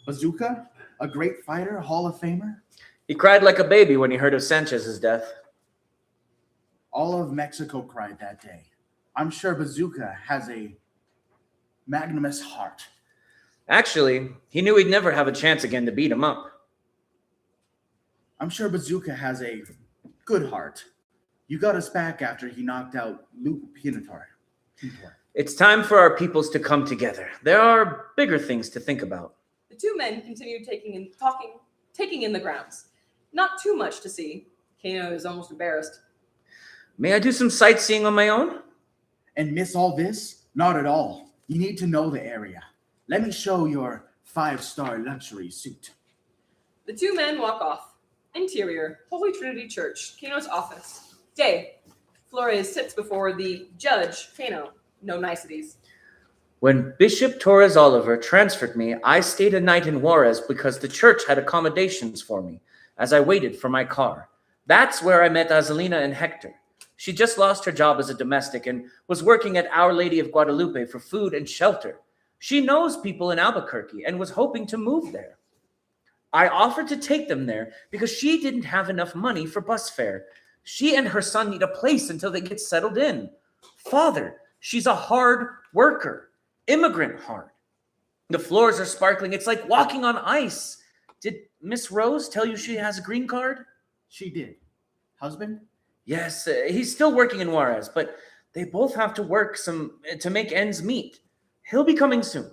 Bazooka? A great fighter, Hall of Famer? He cried like a baby when he heard of Sanchez's death. All of Mexico cried that day. I'm sure Bazooka has a magnanimous heart. Actually, he knew he'd never have a chance again to beat him up. I'm sure Bazooka has a good heart. You got us back after he knocked out Luke Pinatar. It's time for our peoples to come together. There are bigger things to think about. The two men continue taking in the grounds. Not too much to see. Kano is almost embarrassed. May I do some sightseeing on my own? And miss all this? Not at all. You need to know the area. Let me show your 5-star luxury suite. The two men walk off. Interior, Holy Trinity Church, Kano's office. Day. Flores sits before the judge, Kano. No niceties. When Bishop Torres Oliver transferred me, I stayed a night in Juarez because the church had accommodations for me as I waited for my car. That's where I met Azalina and Hector. She just lost her job as a domestic and was working at Our Lady of Guadalupe for food and shelter. She knows people in Albuquerque and was hoping to move there. I offered to take them there because she didn't have enough money for bus fare. She and her son need a place until they get settled in. Father, she's a hard worker. Immigrant hard. The floors are sparkling. It's like walking on ice. Did Miss Rose tell you she has a green card? She did. Husband? Yes, he's still working in Juarez, but they both have to work to make ends meet. He'll be coming soon.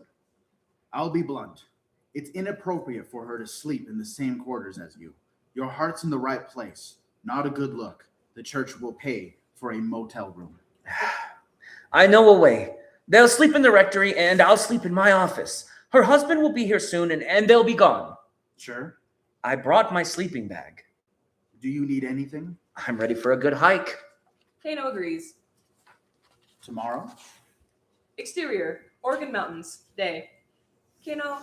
I'll be blunt. It's inappropriate for her to sleep in the same quarters as you. Your heart's in the right place. Not a good look. The church will pay for a motel room. I know a way. They'll sleep in the rectory and I'll sleep in my office. Her husband will be here soon and they'll be gone. Sure. I brought my sleeping bag. Do you need anything? I'm ready for a good hike. Kano agrees. Tomorrow? Exterior, Oregon Mountains. Day. Kano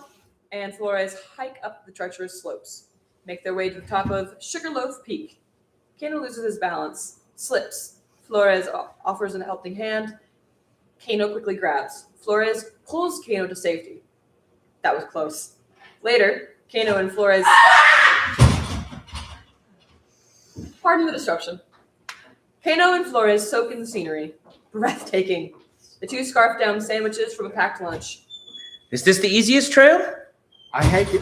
and Flores hike up the treacherous slopes, make their way to the top of Sugarloaf Peak. Kano loses his balance, slips. Flores offers a helping hand. Kano quickly grabs. Flores pulls Kano to safety. That was close. Later, Kano and Flores... Pardon the disruption. Kano and Flores soak in the scenery. Breathtaking. The two scarf down sandwiches from a packed lunch. Is this the easiest trail? I hike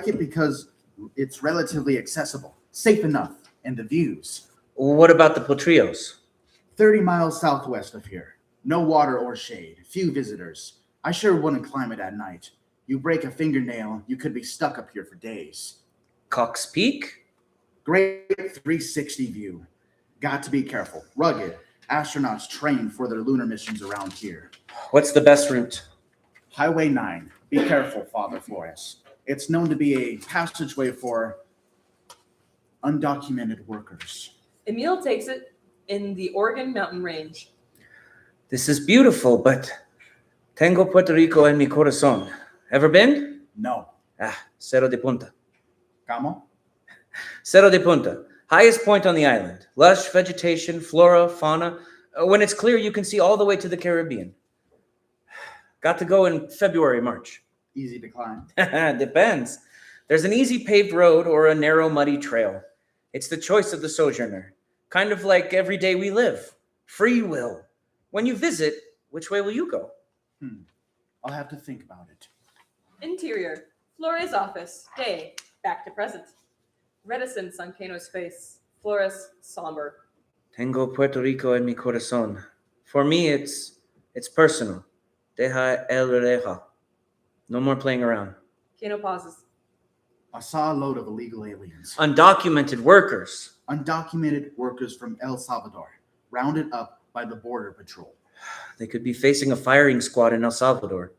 it because it's relatively accessible, safe enough, and the views. What about the Potrillos? 30 miles southwest of here. No water or shade. Few visitors. I sure wouldn't climb it at night. You break a fingernail, you could be stuck up here for days. Cox Peak? Great 360 view. Got to be careful. Rugged. Astronauts train for their lunar missions around here. What's the best route? Highway 9. Be careful, Father Flores. It's known to be a passageway for undocumented workers. Emil takes it in the Oregon mountain range. This is beautiful, but tengo Puerto Rico en mi corazón. Ever been? No. Cerro de Punta. ¿Cómo? Cerro de Punta, highest point on the island. Lush vegetation, flora, fauna. When it's clear, you can see all the way to the Caribbean. Got to go in February, March. Easy to climb. Depends. There's an easy paved road or a narrow, muddy trail. It's the choice of the sojourner. Kind of like every day we live. Free will. When you visit, which way will you go? I'll have to think about it. Interior, Flores' office. Day, back to present. Reticence on Kano's face. Flores, somber. Tengo Puerto Rico en mi corazón. For me, it's personal. Deja el reja. No more playing around. Kano pauses. I saw a load of illegal aliens, Undocumented workers. undocumented workers from El Salvador, rounded up by the Border Patrol. They could be facing a firing squad in El Salvador.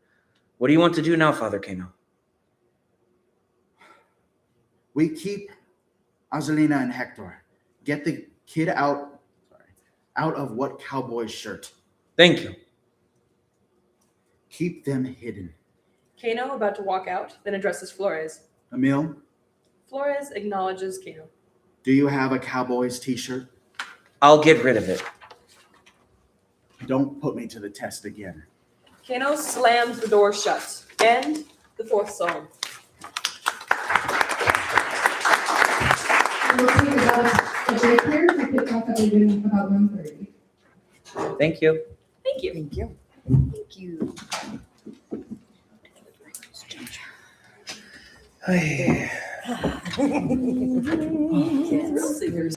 What do you want to do now, Father Kano? We keep Angelina and Hector. Get the kid out of what cowboy's shirt. Thank you. Keep them hidden. Kano, about to walk out, then addresses Flores. Emil, Flores acknowledges Kano. do you have a cowboy's t-shirt? I'll get rid of it. Don't put me to the test again. Kano slams the door shut. And the fourth psalm. We'll take about a break here to pick up at about 1:30. Thank you. Thank you. Thank you. Thank you. Thrill seekers.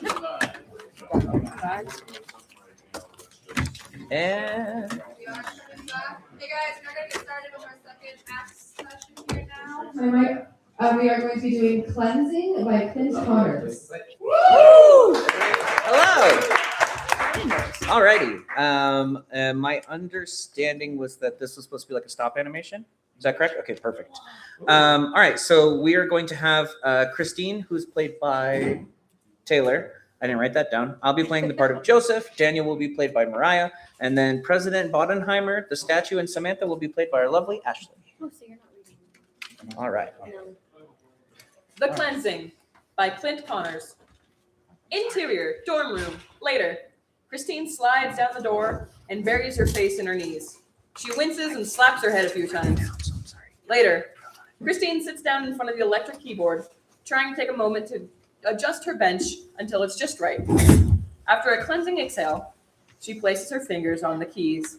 And Hey guys, we're gonna get started with our second act session here now. We are going to be doing Cleansing by Clint Connors. hello. Alrighty. My understanding was that this was supposed to be like a stop animation. Is that correct? Okay, perfect. All right, so we are going to have Christine, who's played by Taylor. I didn't write that down. I'll be playing the part of Joseph. Daniel will be played by Mariah. And then President Bodenheimer, the statue, and Samantha will be played by our lovely Ashley. Oh, so you're not reading. All right. No. The Cleansing by Clint Connors. Interior, dorm room, later. Christine slides down the door and buries her face in her knees. She winces and slaps her head a few times. Later, Christine sits down in front of the electric keyboard, trying to take a moment to adjust her bench until it's just right. After a cleansing exhale, she places her fingers on the keys.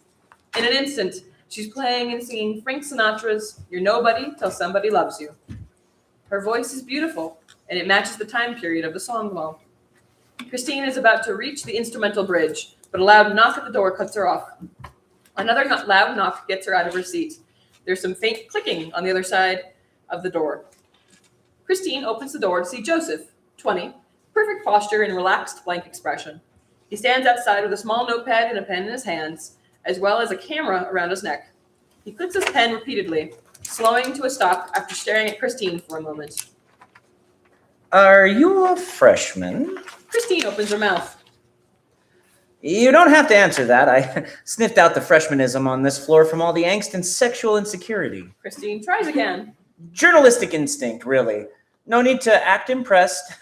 In an instant, she's playing and singing Frank Sinatra's You're Nobody Till Somebody Loves You. Her voice is beautiful, and it matches the time period of the song well. Christine is about to reach the instrumental bridge, but a loud knock at the door cuts her off. Another loud knock gets her out of her seat. There's some faint clicking on the other side of the door. Christine opens the door to see Joseph, 20, perfect posture and relaxed, blank expression. He stands outside with a small notepad and a pen in his hands, as well as a camera around his neck. He clicks his pen repeatedly, slowing to a stop after staring at Christine for a moment. Are you a freshman? Christine opens her mouth. You don't have to answer that. I sniffed out the freshmanism on this floor from all the angst and sexual insecurity. Christine tries again. Journalistic instinct, really. No need to act impressed.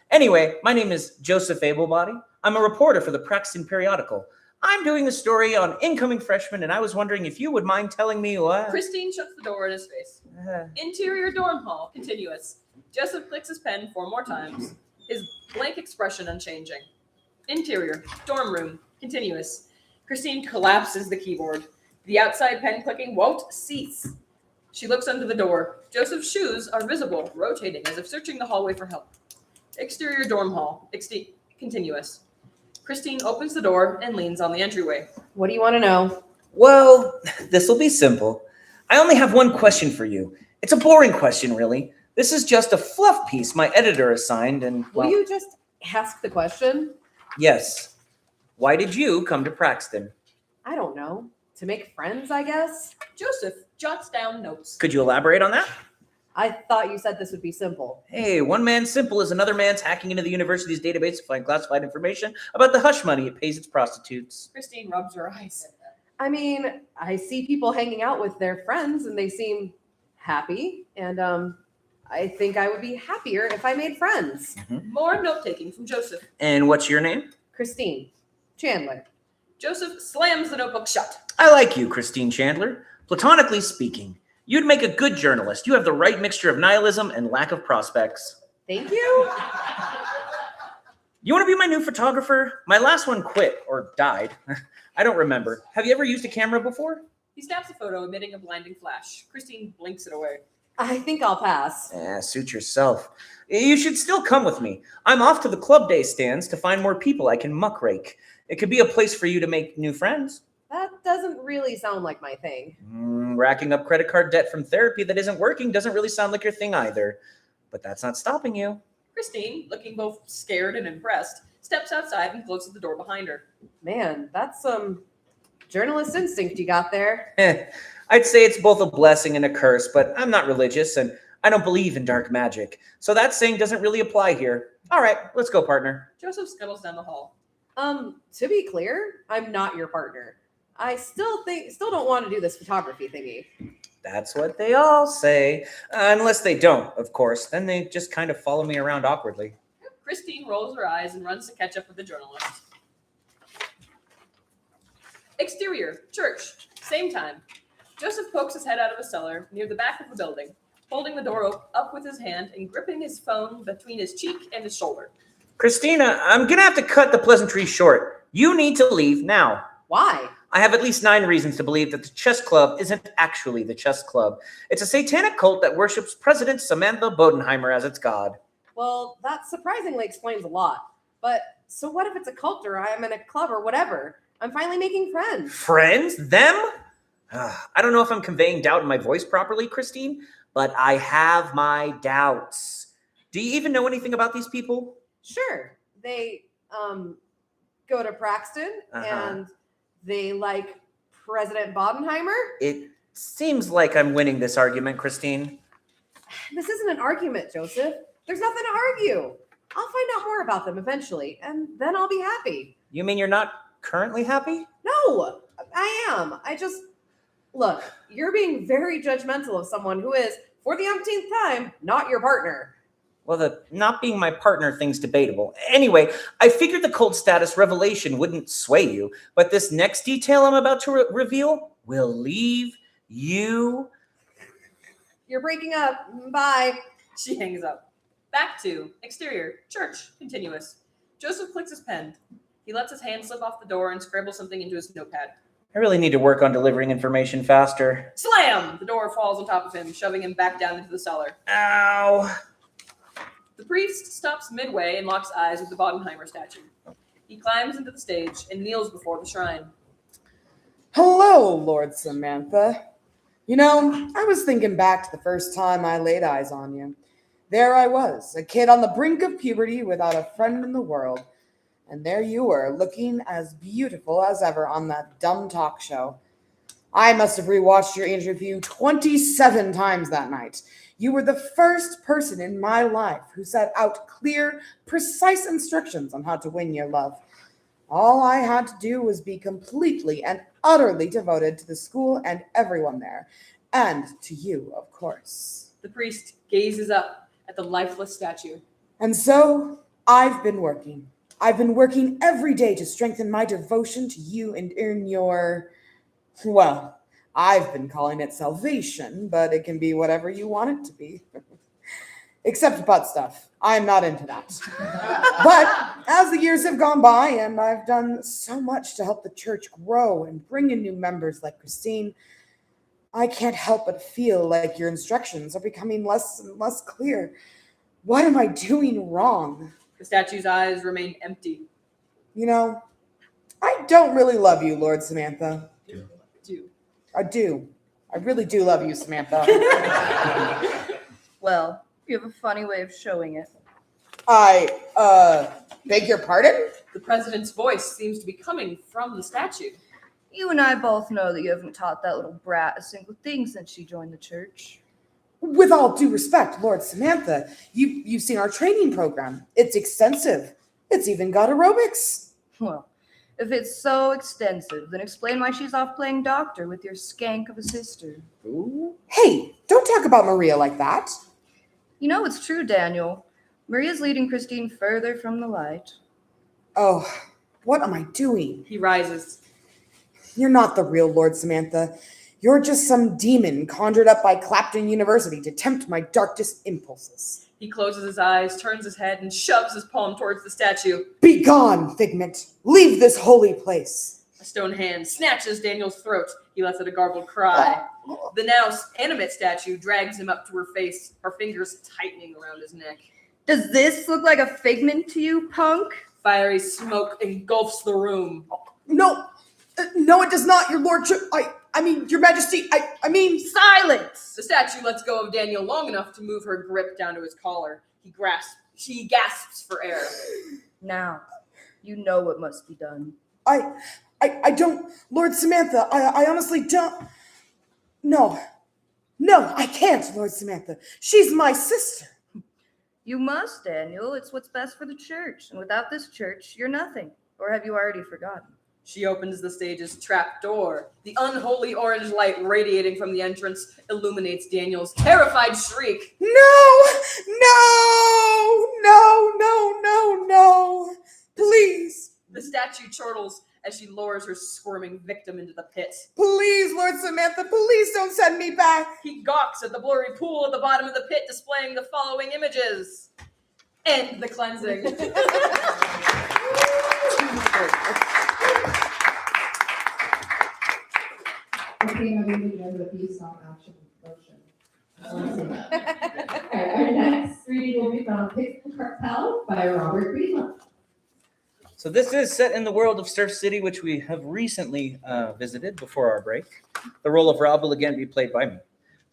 Anyway, my name is Joseph Ablebody. I'm a reporter for the Praxton Periodical. I'm doing a story on incoming freshmen, and I was wondering if you would mind telling me what... Christine shuts the door in his face. Interior dorm hall, continuous. Joseph clicks his pen 4 more times, his blank expression unchanging. Interior, dorm room, continuous. Christine collapses the keyboard. The outside pen clicking won't cease. She looks under the door. Joseph's shoes are visible, rotating as if searching the hallway for help. Exterior dorm hall, continuous. Christine opens the door and leans on the entryway. What do you want to know? Well, this will be simple. I only have one question for you. It's a boring question, really. This is just a fluff piece my editor assigned, and... well, Will you just ask the question? yes. Why did you come to Praxton? I don't know. To make friends, I guess? Joseph jots down notes. Could you elaborate on that? I thought you said this would be simple. Hey, one man's simple is another man's hacking into the university's database to find classified information about the hush money it pays its prostitutes. Christine rubs her eyes. I mean, I see people hanging out with their friends and they seem happy. And I think I would be happier if I made friends. More note-taking from Joseph. And what's your name? Christine Chandler. Joseph slams the notebook shut. I like you, Christine Chandler. Platonically speaking, you'd make a good journalist. You have the right mixture of nihilism and lack of prospects. Thank you. You want to be my new photographer? My last one quit or died. I don't remember. Have you ever used a camera before? He snaps a photo, emitting a blinding flash. Christine blinks it away. I think I'll pass. Suit yourself. You should still come with me. I'm off to the club day stands to find more people I can muckrake. It could be a place for you to make new friends. That doesn't really sound like my thing. Racking up credit card debt from therapy that isn't working doesn't really sound like your thing either. But that's not stopping you. Christine, looking both scared and impressed, steps outside and closes the door behind her. Man, that's some journalist instinct you got there. I'd say it's both a blessing and a curse, but I'm not religious and I don't believe in dark magic. So that saying doesn't really apply here. All right, let's go, partner. Joseph scuttles down the hall. To be clear, I'm not your partner. I still don't want to do this photography thingy. That's what they all say. Unless they don't, of course. Then they just kind of follow me around awkwardly. Christine rolls her eyes and runs to catch up with the journalist. Exterior, church, same time. Joseph pokes his head out of a cellar near the back of the building, holding the door up with his hand and gripping his phone between his cheek and his shoulder. Christina, I'm going to have to cut the pleasantries short. You need to leave now. Why? I have at least 9 reasons to believe that the chess club isn't actually the chess club. It's a satanic cult that worships President Samantha Bodenheimer as its god. Well, that surprisingly explains a lot. But so what if it's a cult or I'm in a club or whatever? I'm finally making friends. Friends? Them? I don't know if I'm conveying doubt in my voice properly, Christine, but I have my doubts. Do you even know anything about these people? Sure, they go to Braxton and they like President Bodenheimer. It seems like I'm winning this argument, Christine. This isn't an argument, Joseph. There's nothing to argue. I'll find out more about them eventually, and then I'll be happy. You mean you're not currently happy? No, I am. Look, you're being very judgmental of someone who is, for the umpteenth time, not your partner. Well, the not being my partner thing's debatable. Anyway, I figured the cult status revelation wouldn't sway you, but this next detail I'm about to reveal will leave you. You're breaking up. Bye. She hangs up. Back to exterior, church, continuous. Joseph clicks his pen. He lets his hand slip off the door and scribbles something into his notepad. I really need to work on delivering information faster. Slam! The door falls on top of him, shoving him back down into the cellar. Ow! The priest stops midway and locks eyes with the Bodenheimer statue. He climbs into the stage and kneels before the shrine. Hello, Lord Samantha. You know, I was thinking back to the first time I laid eyes on you. There I was, a kid on the brink of puberty without a friend in the world. And there you were, looking as beautiful as ever on that dumb talk show. I must have rewatched your interview 27 times that night. You were the first person in my life who set out clear, precise instructions on how to win your love. All I had to do was be completely and utterly devoted to the school and everyone there. And to you, of course. The priest gazes up at the lifeless statue. And so, I've been working. I've been working every day to strengthen my devotion to you and earn your, well, I've been calling it salvation, but it can be whatever you want it to be. Except butt stuff. I'm not into that. But as the years have gone by and I've done so much to help the church grow and bring in new members like Christine, I can't help but feel like your instructions are becoming less and less clear. What am I doing wrong? The statue's eyes remain empty. You know, I don't really love you, Lord Samantha. I do. I really do love you, Samantha. Well, you have a funny way of showing it. I beg your pardon? The president's voice seems to be coming from the statue. You and I both know that you haven't taught that little brat a single thing since she joined the church. With all due respect, Lord Samantha, you've seen our training program. It's extensive. It's even got aerobics. Well, if it's so extensive, then explain why she's off playing doctor with your skank of a sister. Ooh. Hey, don't talk about Maria like that. You know it's true, Daniel. Maria's leading Christine further from the light. Oh, what am I doing? He rises. You're not the real Lord Samantha. You're just some demon conjured up by Clapton University to tempt my darkest impulses. He closes his eyes, turns his head, and shoves his palm towards the statue. Be gone, Figment. Leave this holy place. A stone hand snatches Daniel's throat. He lets out a garbled cry. The now animate statue drags him up to her face, her fingers tightening around his neck. Does this look like a figment to you, punk? Fiery smoke engulfs the room. No, it does not, your lordship. I mean, your majesty, I mean... Silence! The statue lets go of Daniel long enough to move her grip down to his collar. She gasps for air. Now, you know what must be done. I don't, Lord Samantha, I honestly don't. No, I can't, Lord Samantha. She's my sister. You must, Daniel. It's what's best for the church. And without this church, you're nothing. Or have you already forgotten? She opens the stage's trap door. The unholy orange light radiating from the entrance illuminates Daniel's terrified shriek. No! Please. The statue chortles as she lowers her squirming victim into the pit. Please, Lord Samantha, please don't send me back. He gawks at the blurry pool at the bottom of the pit displaying the following images. End the cleansing. Okay, now we begin with the stop action motion. Alright, our next reading will be from Pick the Cartel by Robert Greenland. So this is set in the world of Surf City, which we have recently visited before our break. The role of Rob will again be played by me.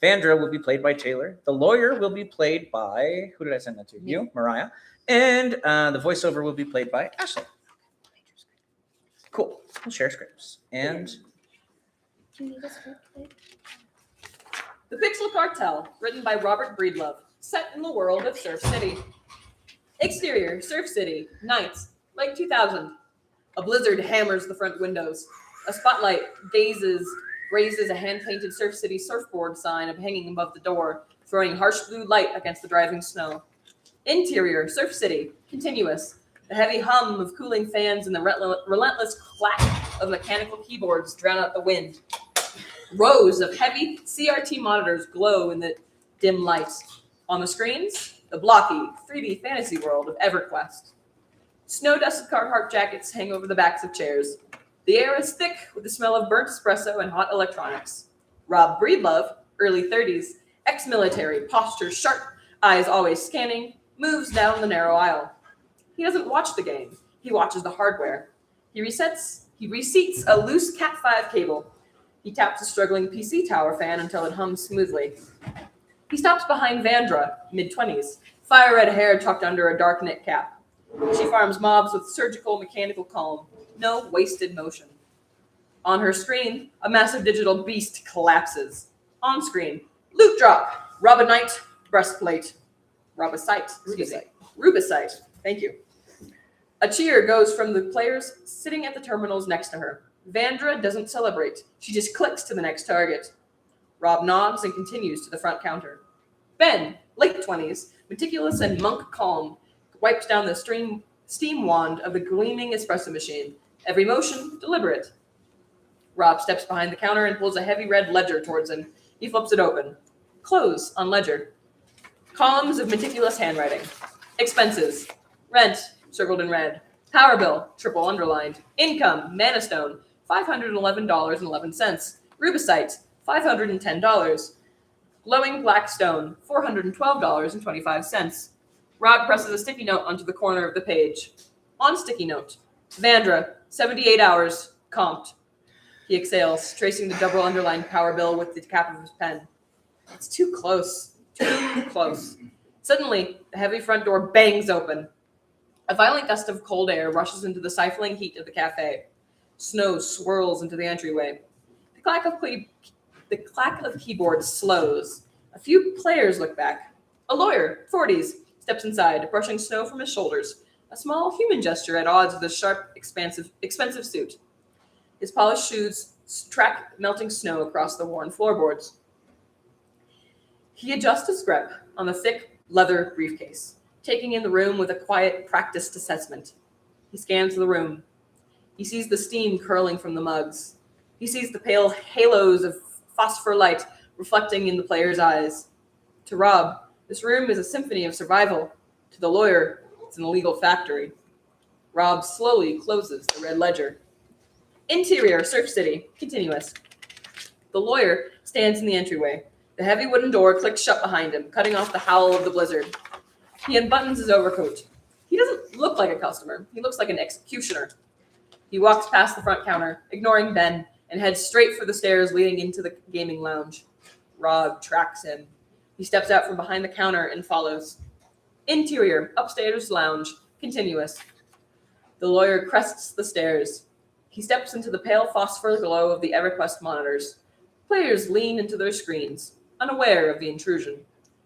Vandra will be played by Taylor. The lawyer will be played by, who did I send that to? You, Mariah. And the voiceover will be played by Ashley. Cool. We'll share scripts. And Do you need a script, babe? The Pixel Cartel, written by Robert Breedlove, set in the world of Surf City. Exterior, Surf City, nights, like 2000. A blizzard hammers the front windows. A spotlight grazes a hand-painted Surf City surfboard sign hanging above the door, throwing harsh blue light against the driving snow. Interior, Surf City, continuous. The heavy hum of cooling fans and the relentless clack of mechanical keyboards drown out the wind. Rows of heavy CRT monitors glow in the dim lights. On the screens, the blocky, 3D fantasy world of EverQuest. Snow-dusted Carhartt jackets hang over the backs of chairs. The air is thick with the smell of burnt espresso and hot electronics. Rob Breedlove, early 30s, ex-military, posture sharp, eyes always scanning, moves down the narrow aisle. He doesn't watch the game. He watches the hardware. He reseats a loose Cat5 cable. He taps a struggling PC tower fan until it hums smoothly. He stops behind Vandra, mid-20s, fire-red hair tucked under a dark knit cap. She farms mobs with surgical mechanical calm, no wasted motion. On her screen, a massive digital beast collapses. On screen, loot drop, Robinite, breastplate. Rubicite. Thank you. A cheer goes from the players sitting at the terminals next to her. Vandra doesn't celebrate. She just clicks to the next target. Rob nods and continues to the front counter. Ben, late 20s, meticulous and monk calm, wipes down the steam wand of the gleaming espresso machine. Every motion, deliberate. Rob steps behind the counter and pulls a heavy red ledger towards him. He flips it open. Close on ledger. Columns of meticulous handwriting. Expenses. Rent, circled in red. Power bill, triple underlined. Income, Manastone, $511.11. Rubicite, $510. Glowing black stone, $412.25. Rob presses a sticky note onto the corner of the page. On sticky note, Vandra, 78 hours, comped. He exhales, tracing the double underlined power bill with the cap of his pen. It's too close. Too close. Suddenly, the heavy front door bangs open. A violent gust of cold air rushes into the stifling heat of the cafe. Snow swirls into the entryway. The clack of keyboards slows. A few players look back. A lawyer, 40s, steps inside, brushing snow from his shoulders. A small human gesture at odds with his sharp, expensive suit. His polished shoes track melting snow across the worn floorboards. He adjusts his grip on the thick leather briefcase, taking in the room with a quiet, practiced assessment. He scans the room. He sees the steam curling from the mugs. He sees the pale halos of phosphor light reflecting in the players' eyes. To Rob, this room is a symphony of survival. To the lawyer, it's an illegal factory. Rob slowly closes the red ledger. Interior, Surf City, continuous. The lawyer stands in the entryway. The heavy wooden door clicks shut behind him, cutting off the howl of the blizzard. He unbuttons his overcoat. He doesn't look like a customer. He looks like an executioner. He walks past the front counter, ignoring Ben, and heads straight for the stairs leading into the gaming lounge. Rob tracks him. He steps out from behind the counter and follows. Interior, upstairs lounge, continuous. The lawyer crests the stairs. He steps into the pale phosphor glow of the EverQuest monitors. Players lean into their screens, unaware of the intrusion.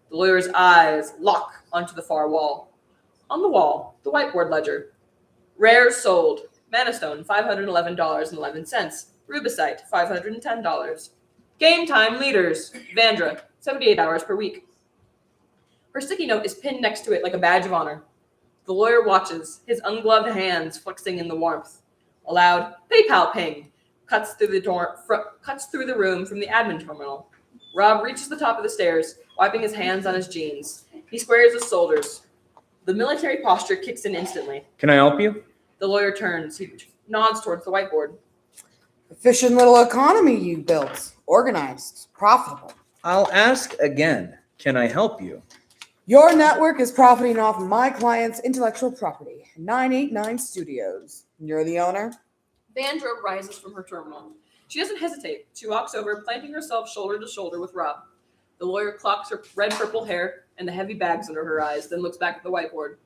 The lawyer's eyes lock onto the far wall. On the wall, the whiteboard ledger. Rares sold. Manastone, $511.11. Rubicite, $510. Game time leaders. Vandra, 78 hours per week. Her sticky note is pinned next to it like a badge of honor. The lawyer watches, his ungloved hands flexing in the warmth. A loud PayPal ping cuts through the room from the admin terminal. Rob reaches the top of the stairs, wiping his hands on his jeans. He squares his shoulders. The military posture kicks in instantly. can I help you? The lawyer turns. He nods towards the whiteboard. Efficient little economy you built. Organized. Profitable. I'll ask again. Can I help you? Your network is profiting off my client's intellectual property, 989 Studios. You're the owner? Vandra rises from her terminal. She doesn't hesitate. She walks over, planting herself shoulder to shoulder with Rob. The lawyer clocks her red-purple hair and the heavy bags under her eyes, then looks back at the whiteboard.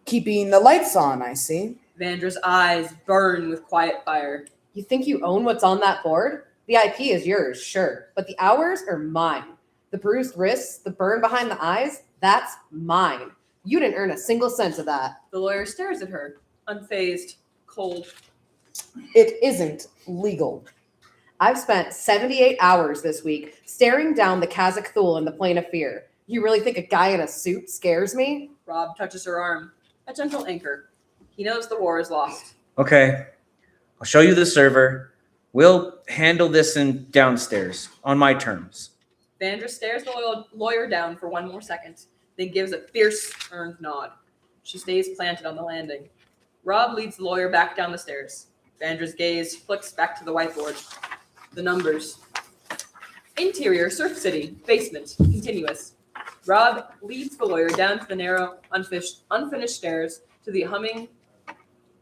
Keeping the lights on, I see. Vandra's eyes burn with quiet fire. You think you own what's on that board? The IP is yours, sure, but the hours are mine. The bruised wrists, the burn behind the eyes, that's mine. You didn't earn a single cent of that. The lawyer stares at her, unfazed, cold. It isn't legal. I've spent 78 hours this week staring down the Kazakh Thule in the plane of fear. You really think a guy in a suit scares me? Rob touches her arm, a gentle anchor. He knows the war is lost. Okay, I'll show you the server. We'll handle this in downstairs on my terms. Vandra stares the lawyer down for one more second, then gives a fierce, earned nod. She stays planted on the landing. Rob leads the lawyer back down the stairs. Vandra's gaze flicks back to the whiteboard. The numbers. Interior, Surf City, basement, continuous. Rob leads the lawyer down to the narrow, unfinished stairs to the humming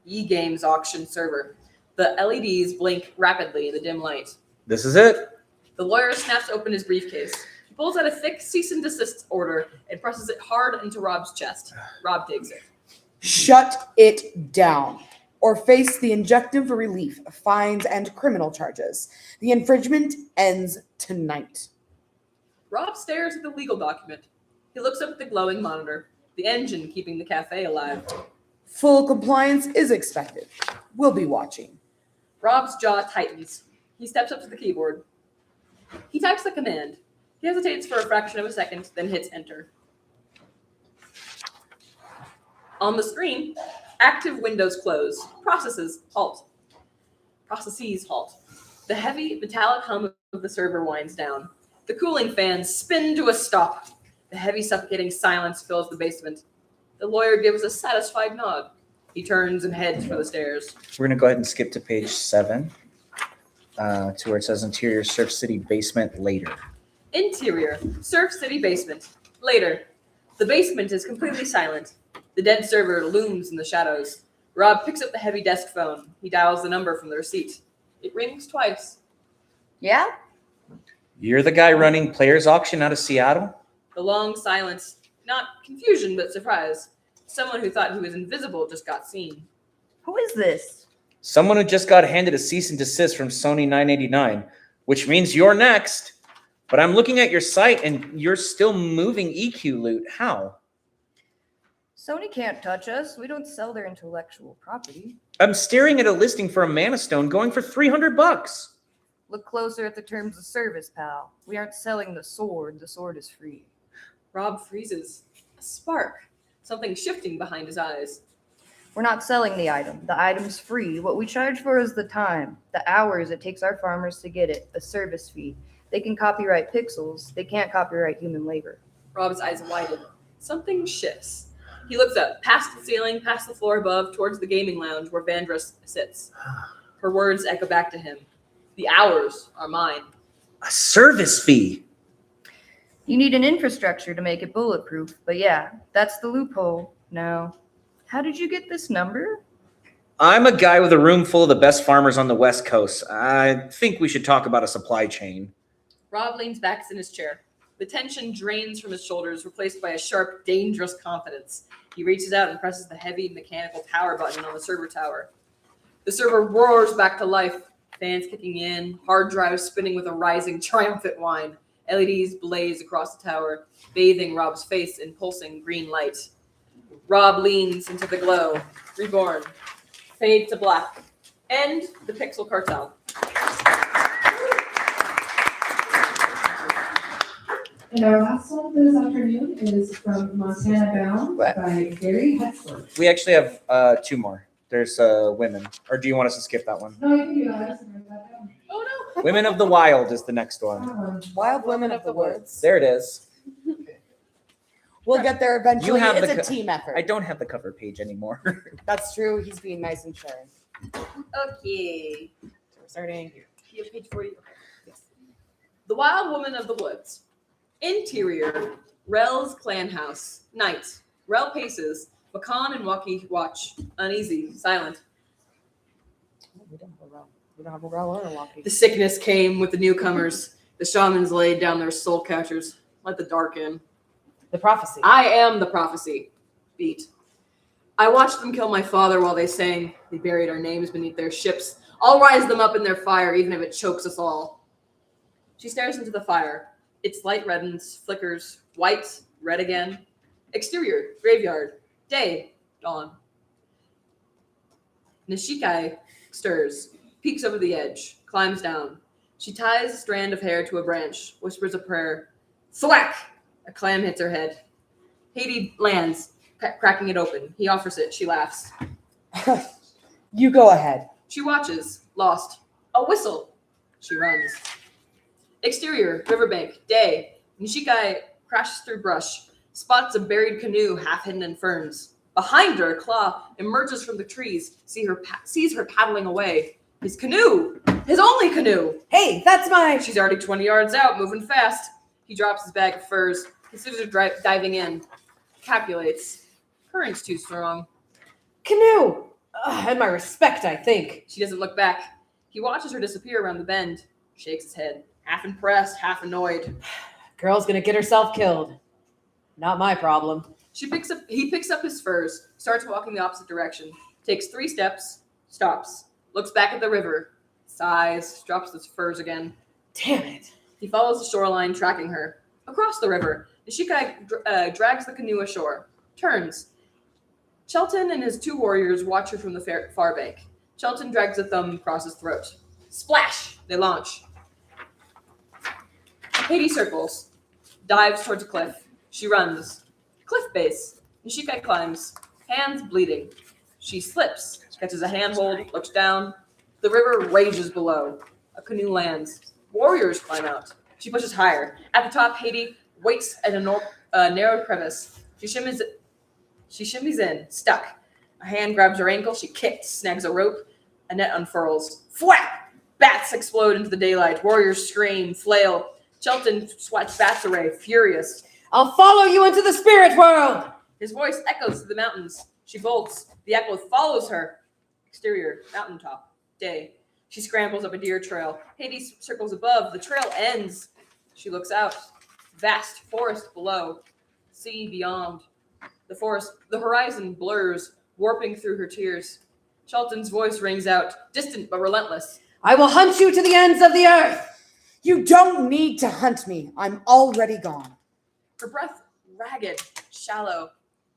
e-games auction server. The LEDs blink rapidly in the dim light. This is it. The lawyer snaps open his briefcase. He pulls out a thick cease and desist order and presses it hard into Rob's chest. Rob takes it. Shut it down, or face the injunction for relief, fines, and criminal charges. The infringement ends tonight. Rob stares at the legal document. He looks up at the glowing monitor, the engine keeping the cafe alive. Full compliance is expected. We'll be watching. Rob's jaw tightens. He steps up to the keyboard. He types the command. He hesitates for a fraction of a second, then hits enter. On the screen, active windows close. Processes halt. The heavy metallic hum of the server winds down. The cooling fans spin to a stop. The heavy suffocating silence fills the basement. The lawyer gives a satisfied nod. He turns and heads for the stairs. We're going to go ahead and skip to page 7 to where it says Interior Surf City Basement later. Interior, Surf City basement. Later. The basement is completely silent. The dead server looms in the shadows. Rob picks up the heavy desk phone. He dials the number from the receipt. It rings twice. Yeah? You're the guy running Players Auction out of Seattle? The long silence, not confusion but surprise. Someone who thought he was invisible just got seen. Who is this? Someone who just got handed a cease and desist from Sony 989, which means you're next. But I'm looking at your site and you're still moving EQ loot. How? Sony can't touch us. We don't sell their intellectual property. I'm staring at a listing for a Mana Stone going for $300. Look closer at the terms of service, pal. We aren't selling the sword. The sword is free. Rob freezes. A spark. Something shifting behind his eyes. We're not selling the item. The item's free. What we charge for is the time, the hours it takes our farmers to get it, a service fee. They can copyright pixels. They can't copyright human labor. Rob's eyes widen. Something shifts. He looks up, past the ceiling, past the floor above, towards the gaming lounge where Vandra sits. Her words echo back to him. The hours are mine. A service fee. You need an infrastructure to make it bulletproof, but yeah, that's the loophole. Now, how did you get this number? I'm a guy with a room full of the best farmers on the West Coast. I think we should talk about a supply chain. Rob leans back in his chair. The tension drains from his shoulders, replaced by a sharp, dangerous confidence. He reaches out and presses the heavy mechanical power button on the server tower. The server roars back to life, fans kicking in, hard drives spinning with a rising, triumphant whine. LEDs blaze across the tower, bathing Rob's face in pulsing green light. Rob leans into the glow. Reborn. Fade to black. End the Pixel Cartel. And our last one for this afternoon is from Montana Bound by Gary Hetzler. We actually have 2 more. There's women. Or do you want us to skip that one? No, you can do that. I just remembered that one. Oh no! Women of the Wild is the next one. That one. Wild Women of the Woods. There it is. We'll get there eventually. You have It's the a team effort. I don't have the cover page anymore. That's true. He's being nice and sharing. Okay. So we're starting here. You have page 40. Okay. Yes. The Wild Woman of the Woods. Interior, Rel's clan house. Night. Rel paces. Macan and Walkie watch. Uneasy. Silent. We don't have a row. We don't have a row or a walkie. The sickness came with the newcomers. The shamans laid down their soul catchers. Let the dark in. The prophecy. I am the prophecy. Beat. I watched them kill my father while they sang. They buried our names beneath their ships. I'll rise them up in their fire, even if it chokes us all. She stares into the fire. Its light reddens, flickers, white, red again. Exterior, graveyard. Day, dawn. Nishikai stirs, peeks over the edge, climbs down. She ties a strand of hair to a branch, whispers a prayer. Thwack! A clam hits her head. Haiti lands, cracking it open. He offers it. She laughs. You go ahead. She watches, lost. A whistle. She runs. Exterior, riverbank, day. Nishikai crashes through brush, spots a buried canoe half hidden in ferns. Behind her, Claw emerges from the trees, sees her paddling away. His canoe! His only canoe! Hey, that's mine. She's already 20 yards out, moving fast. He drops his bag of furs, considers her diving in. Calculates. Current's too strong. Canoe. And my respect, I think. She doesn't look back. He watches her disappear around the bend, shakes his head, half impressed, half annoyed. Girl's gonna get herself killed. Not my problem. He picks up his furs, starts walking the opposite direction, takes 3 steps, stops, looks back at the river, sighs, drops his furs again. Damn it. He follows the shoreline, tracking her. Across the river, Nishikai drags the canoe ashore, turns. Shelton and his 2 warriors watch her from the far bank. Shelton drags a thumb across his throat. Splash! They launch. Haiti circles, dives towards a cliff. She runs. Cliff base. Nishikai climbs, hands bleeding. She slips, catches a handhold, looks down. The river rages below. A canoe lands. Warriors climb out. She pushes higher. At the top, Haiti waits at a narrow crevice. She shimmies in, stuck. A hand grabs her ankle. She kicks, snags a rope. A net unfurls. Thwack! Bats explode into the daylight. Warriors scream, flail. Shelton swats bats away, furious. I'll follow you into the spirit world. His voice echoes through the mountains. She bolts. The echo follows her. Exterior, mountaintop, day. She scrambles up a deer trail. Hades circles above. The trail ends. She looks out. Vast forest below. Sea beyond. The horizon blurs, warping through her tears. Shelton's voice rings out, distant but relentless. I will hunt you to the ends of the earth. You don't need to hunt me. I'm already gone. Her breath ragged, shallow.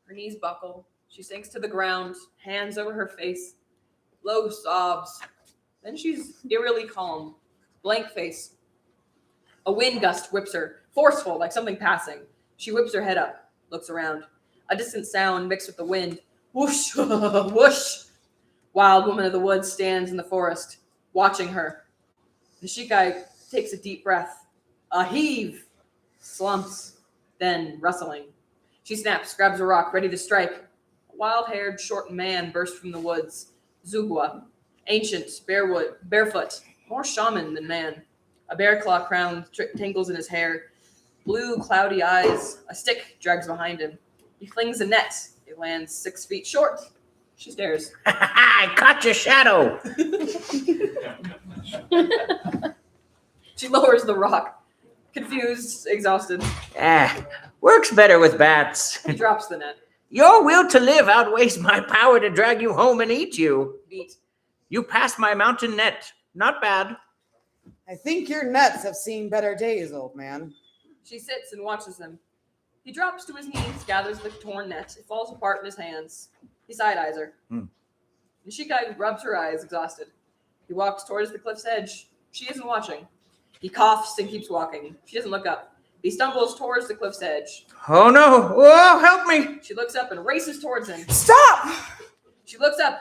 Her knees buckle. She sinks to the ground, hands over her face. Low sobs. Then she's eerily calm, blank face. A wind gust whips her, forceful like something passing. She whips her head up, looks around. A distant sound mixed with the wind. Whoosh, whoosh. Wild woman of the woods stands in the forest, watching her. Nishikai takes a deep breath. A heave. Slumps. Then rustling. She snaps, grabs a rock, ready to strike. A wild-haired, short man bursts from the woods. Zugwa. Ancient, barefoot. More shaman than man. A bear claw crown tangles in his hair. Blue, cloudy eyes. A stick drags behind him. He flings a net. It lands 6 feet short. She stares. I caught your shadow. She lowers the rock. Confused, exhausted. Works better with bats. He drops the net. Your will to live outweighs my power to drag you home and eat you. Beat. You passed my mountain net. Not bad. I think your nets have seen better days, old man. She sits and watches him. He drops to his knees, gathers the torn net. It falls apart in his hands. He side-eyes her. Nishikai rubs her eyes, exhausted. He walks towards the cliff's edge. She isn't watching. He coughs and keeps walking. She doesn't look up. He stumbles towards the cliff's edge. Oh no! Oh, help me! She looks up and races towards him. Stop! She looks up.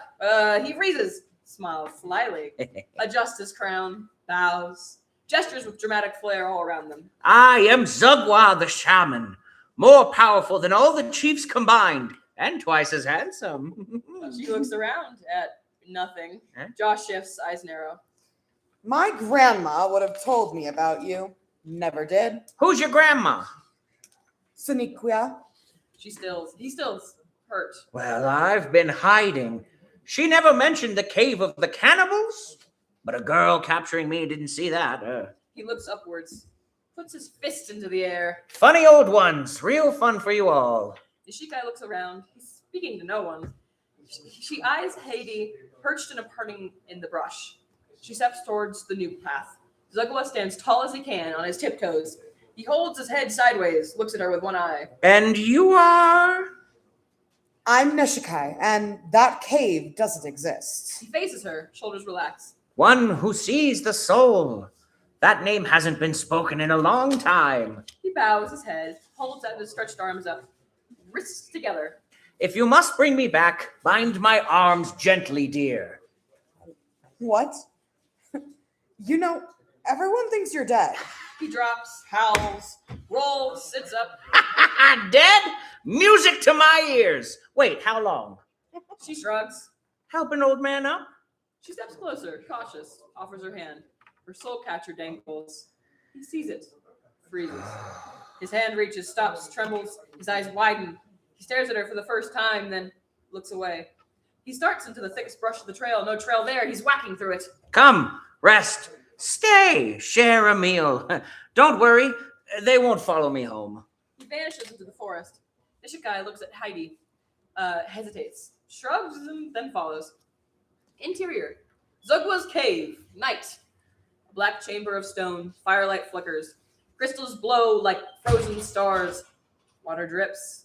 He freezes. Smiles slyly. Adjusts his crown. Bows. Gestures with dramatic flair all around them. I am Zugwa the shaman. More powerful than all the chiefs combined. And twice as handsome. She looks around at nothing. Huh? Jaw shifts, eyes narrow. My grandma would have told me about you. Never did. Who's your grandma? Saniquia. He still's hurt. Well, I've been hiding. She never mentioned the cave of the cannibals, but a girl capturing me didn't see that. He looks upwards, puts his fist into the air. Funny old ones. Real fun for you all. Ishikai looks around. He's speaking to no one. She eyes Heidi, perched in a parting in the brush. She steps towards the new path. Zugwa stands tall as he can on his tiptoes. He holds his head sideways, looks at her with one eye. And you are? I'm Nishikai, and that cave doesn't exist. He faces her, shoulders relax. One who sees the soul. That name hasn't been spoken in a long time. He bows his head, holds out his stretched arms up, wrists together. If you must bring me back, bind my arms gently, dear. What? You know, everyone thinks you're dead. He drops, howls, rolls, sits up. Dead? Music to my ears. Wait, how long? She shrugs. Help an old man up? She steps closer, cautious, offers her hand. Her soul catcher dangles. He sees it, freezes. His hand reaches, stops, trembles. His eyes widen. He stares at her for the first time, then looks away. He starts into the thickest brush of the trail. No trail there. He's whacking through it. Come, rest. Stay, share a meal. Don't worry, they won't follow me home. He vanishes into the forest. Ishikai looks at Heidi, hesitates, shrugs, and then follows. Interior. Zugwa's cave. Night. A black chamber of stone. Firelight flickers. Crystals glow like frozen stars. Water drips.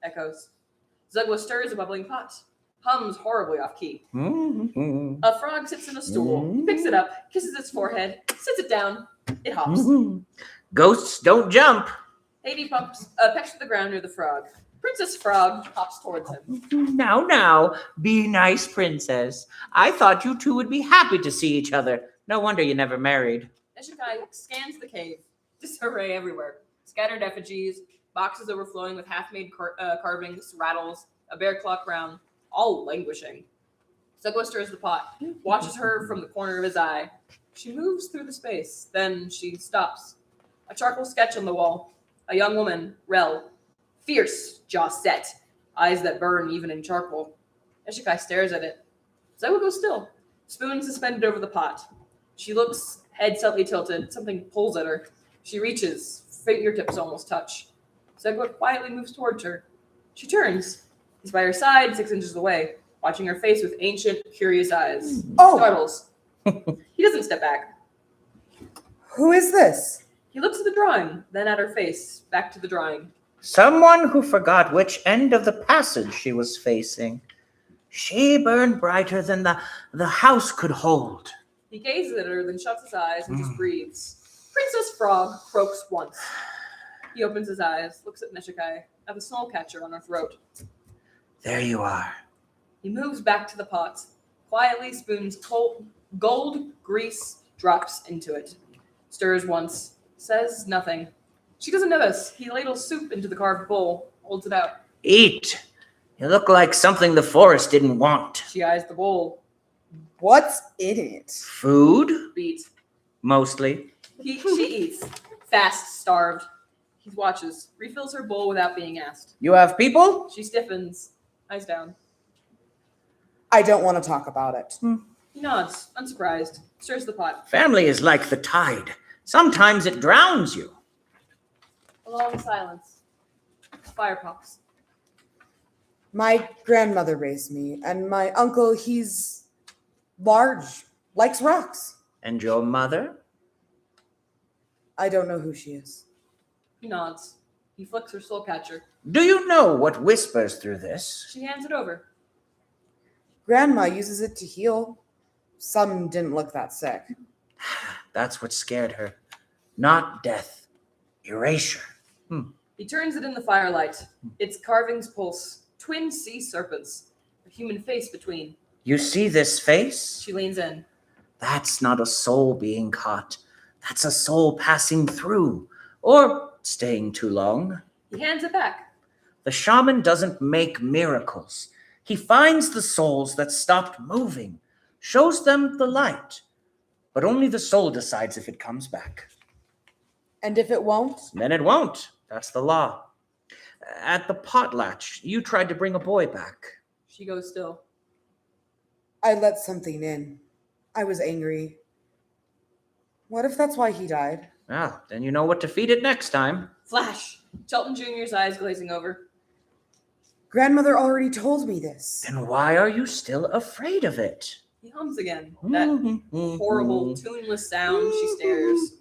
Echoes. Zugwa stirs a bubbling pot. Hums horribly off key. Mm-hmm. A frog sits in a stool. He picks it up, kisses its forehead, sits it down. It hops. Ghosts don't jump. Heidi pecks to the ground near the frog. Princess Frog hops towards him. Now, be nice, princess. I thought you two would be happy to see each other. No wonder you never married. Ishikai scans the cave. Disarray everywhere. Scattered effigies, boxes overflowing with half-made carvings, rattles, a bear claw crown, all languishing. Zugwa stirs the pot, watches her from the corner of his eye. She moves through the space. Then she stops. A charcoal sketch on the wall. A young woman, Rel. Fierce, jaw set, eyes that burn even in charcoal. Ishikai stares at it. Zugwa goes still, spoon suspended over the pot. She looks, head slightly tilted. Something pulls at her. She reaches, fingertips almost touch. Zugwa quietly moves towards her. She turns. He's by her side, 6 inches away, watching her face with ancient, curious eyes. Oh. Startles. He doesn't step back. Who is this? He looks at the drawing, then at her face, back to the drawing. Someone who forgot which end of the passage she was facing. She burned brighter than the house could hold. He gazes at her, then shuts his eyes and just breathes. Princess Frog croaks once. He opens his eyes, looks at Nishikai, at the soul catcher on her throat. There you are. He moves back to the pot. Quietly spoons gold grease, drops into it. Stirs once, says nothing. She doesn't notice. He ladles soup into the carved bowl, holds it out. Eat. You look like something the forest didn't want. She eyes the bowl. What's in it? Food? Beat. Mostly. She eats. Fast, starved. He watches. Refills her bowl without being asked. You have people? She stiffens. Eyes down. I don't want to talk about it. He nods, unsurprised. Stirs the pot. Family is like the tide. Sometimes it drowns you. A long silence. Fire pops. My grandmother raised me, and my uncle, he's large, likes rocks. And your mother? I don't know who she is. He nods. He flicks her soul catcher. Do you know what whispers through this? She hands it over. Grandma uses it to heal. Some didn't look that sick. That's what scared her. Not death. Erasure. He turns it in the firelight. Its carvings pulse. Twin sea serpents. A human face between. You see this face? She leans in. That's not a soul being caught. That's a soul passing through. Or staying too long. He hands it back. The shaman doesn't make miracles. He finds the souls that stopped moving, shows them the light. But only the soul decides if it comes back. And if it won't? Then it won't. That's the law. At the potlatch, you tried to bring a boy back. She goes still. I let something in. I was angry. What if that's why he died? Ah, then you know what to feed it next time. Flash! Chelton Jr.'s eyes glazing over. Grandmother already told me this. Then why are you still afraid of it? He hums again. That horrible, tuneless sound. She stares.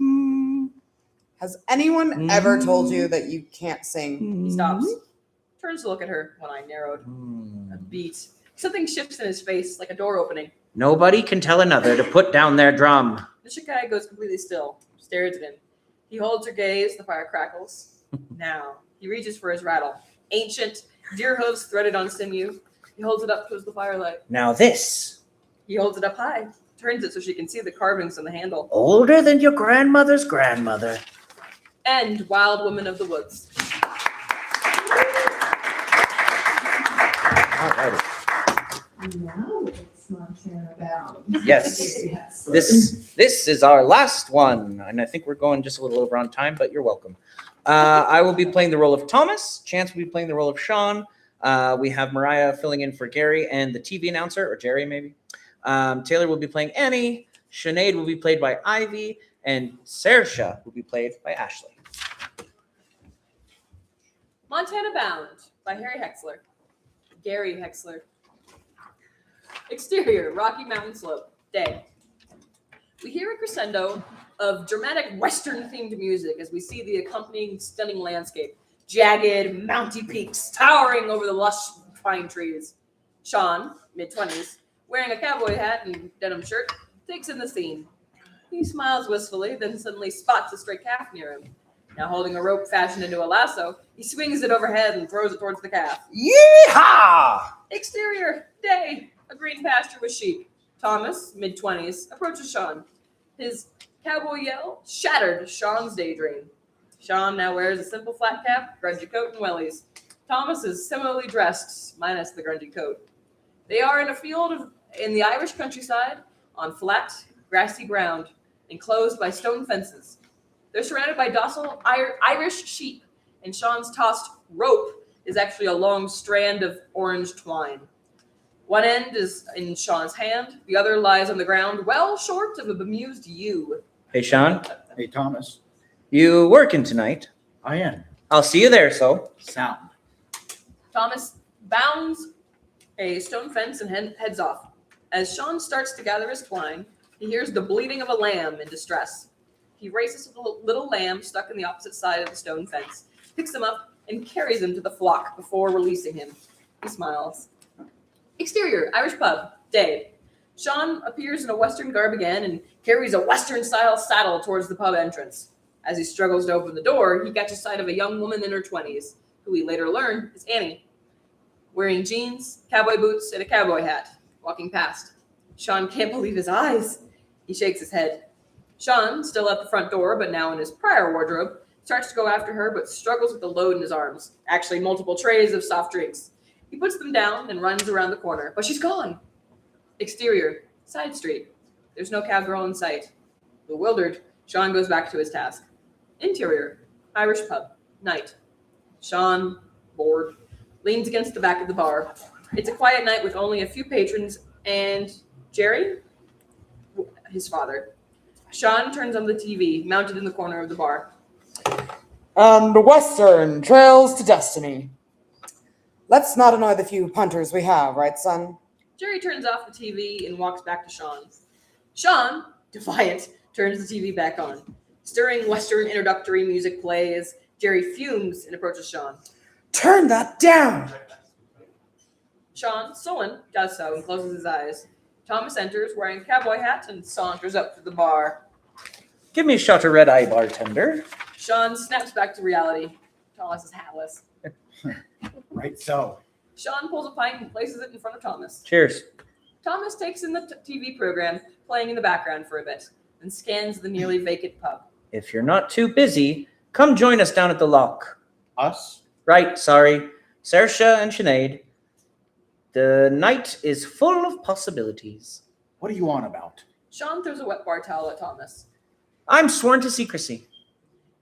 Has anyone ever told you that you can't sing? He stops. Turns to look at her. One eye narrowed. A beat. Something shifts in his face, like a door opening. Nobody can tell another to put down their drum. The Shikai goes completely still, stares at him. He holds her gaze, the fire crackles. Now, he reaches for his rattle. Ancient, deer hooves threaded on sinew. He holds it up towards the firelight. Now this, He holds it up high, turns it so she can see the carvings on the handle. older than your grandmother's grandmother. And Wild Woman of the Woods. Alrighty. Now it's Montana Bound. Yes. Yes. This is our last one, and I think we're going just a little over on time, but you're welcome. I will be playing the role of Thomas. Chance will be playing the role of Sean. We have Mariah filling in for Gary and the TV announcer, or Jerry maybe. Taylor will be playing Annie. Sinead will be played by Ivy, and Saoirse will be played by Ashley. Montana Bound by Harry Hexler. Gary Hexler. Exterior, Rocky Mountain Slope. Day. We hear a crescendo of dramatic Western-themed music as we see the accompanying stunning landscape. Jagged, mounty peaks towering over the lush pine trees. Sean, mid-20s, wearing a cowboy hat and denim shirt, takes in the scene. He smiles wistfully, then suddenly spots a stray calf near him. Now holding a rope fashioned into a lasso, he swings it overhead and throws it towards the calf. Yeehaw! Exterior, day, a green pasture with sheep. Thomas, mid-20s, approaches Sean. His cowboy yell shattered Sean's daydream. Sean now wears a simple flat cap, grungy coat, and wellies. Thomas is similarly dressed, minus the grungy coat. They are in a field in the Irish countryside, on flat, grassy ground, enclosed by stone fences. They're surrounded by docile Irish sheep, and Sean's tossed rope is actually a long strand of orange twine. One end is in Sean's hand, the other lies on the ground, well short of a bemused ewe. Hey, Sean, Hey, Thomas. you working tonight? I am. I'll see you there, so. Sound. Thomas bounds a stone fence and heads off. As Sean starts to gather his twine, he hears the bleating of a lamb in distress. He races to the little lamb stuck in the opposite side of the stone fence, picks him up, and carries him to the flock before releasing him. He smiles. Exterior, Irish pub, day. Sean appears in a Western garb again and carries a Western-style saddle towards the pub entrance. As he struggles to open the door, he catches sight of a young woman in her 20s, who we later learn is Annie, wearing jeans, cowboy boots, and a cowboy hat, walking past. Sean can't believe his eyes. He shakes his head. Sean, still at the front door, but now in his prior wardrobe, starts to go after her, but struggles with the load in his arms. Actually, multiple trays of soft drinks. He puts them down and runs around the corner, but she's gone. Exterior, side street. There's no cowgirl in sight. Bewildered, Sean goes back to his task. Interior, Irish pub, night. Sean, bored, leans against the back of the bar. It's a quiet night with only a few patrons and Jerry, his father. Sean turns on the TV, mounted in the corner of the bar. And Western trails to destiny. Let's not annoy the few punters we have, right, son? Jerry turns off the TV and walks back to Sean. Sean, defiant, turns the TV back on. Stirring Western introductory music plays. Jerry fumes and approaches Sean. Turn that down! Sean, sullen, does so and closes his eyes. Thomas enters wearing a cowboy hat and saunters up to the bar. Give me a shot of red eye, bartender. Sean snaps back to reality. Thomas is hatless. Right so. Sean pulls a pint and places it in front of Thomas. Cheers. Thomas takes in the TV program, playing in the background for a bit, and scans the nearly vacant pub. If you're not too busy, come join us down at the lock. Us? Right, sorry. Saoirse and Sinead. The night is full of possibilities. What are you on about? Sean throws a wet bar towel at Thomas. I'm sworn to secrecy.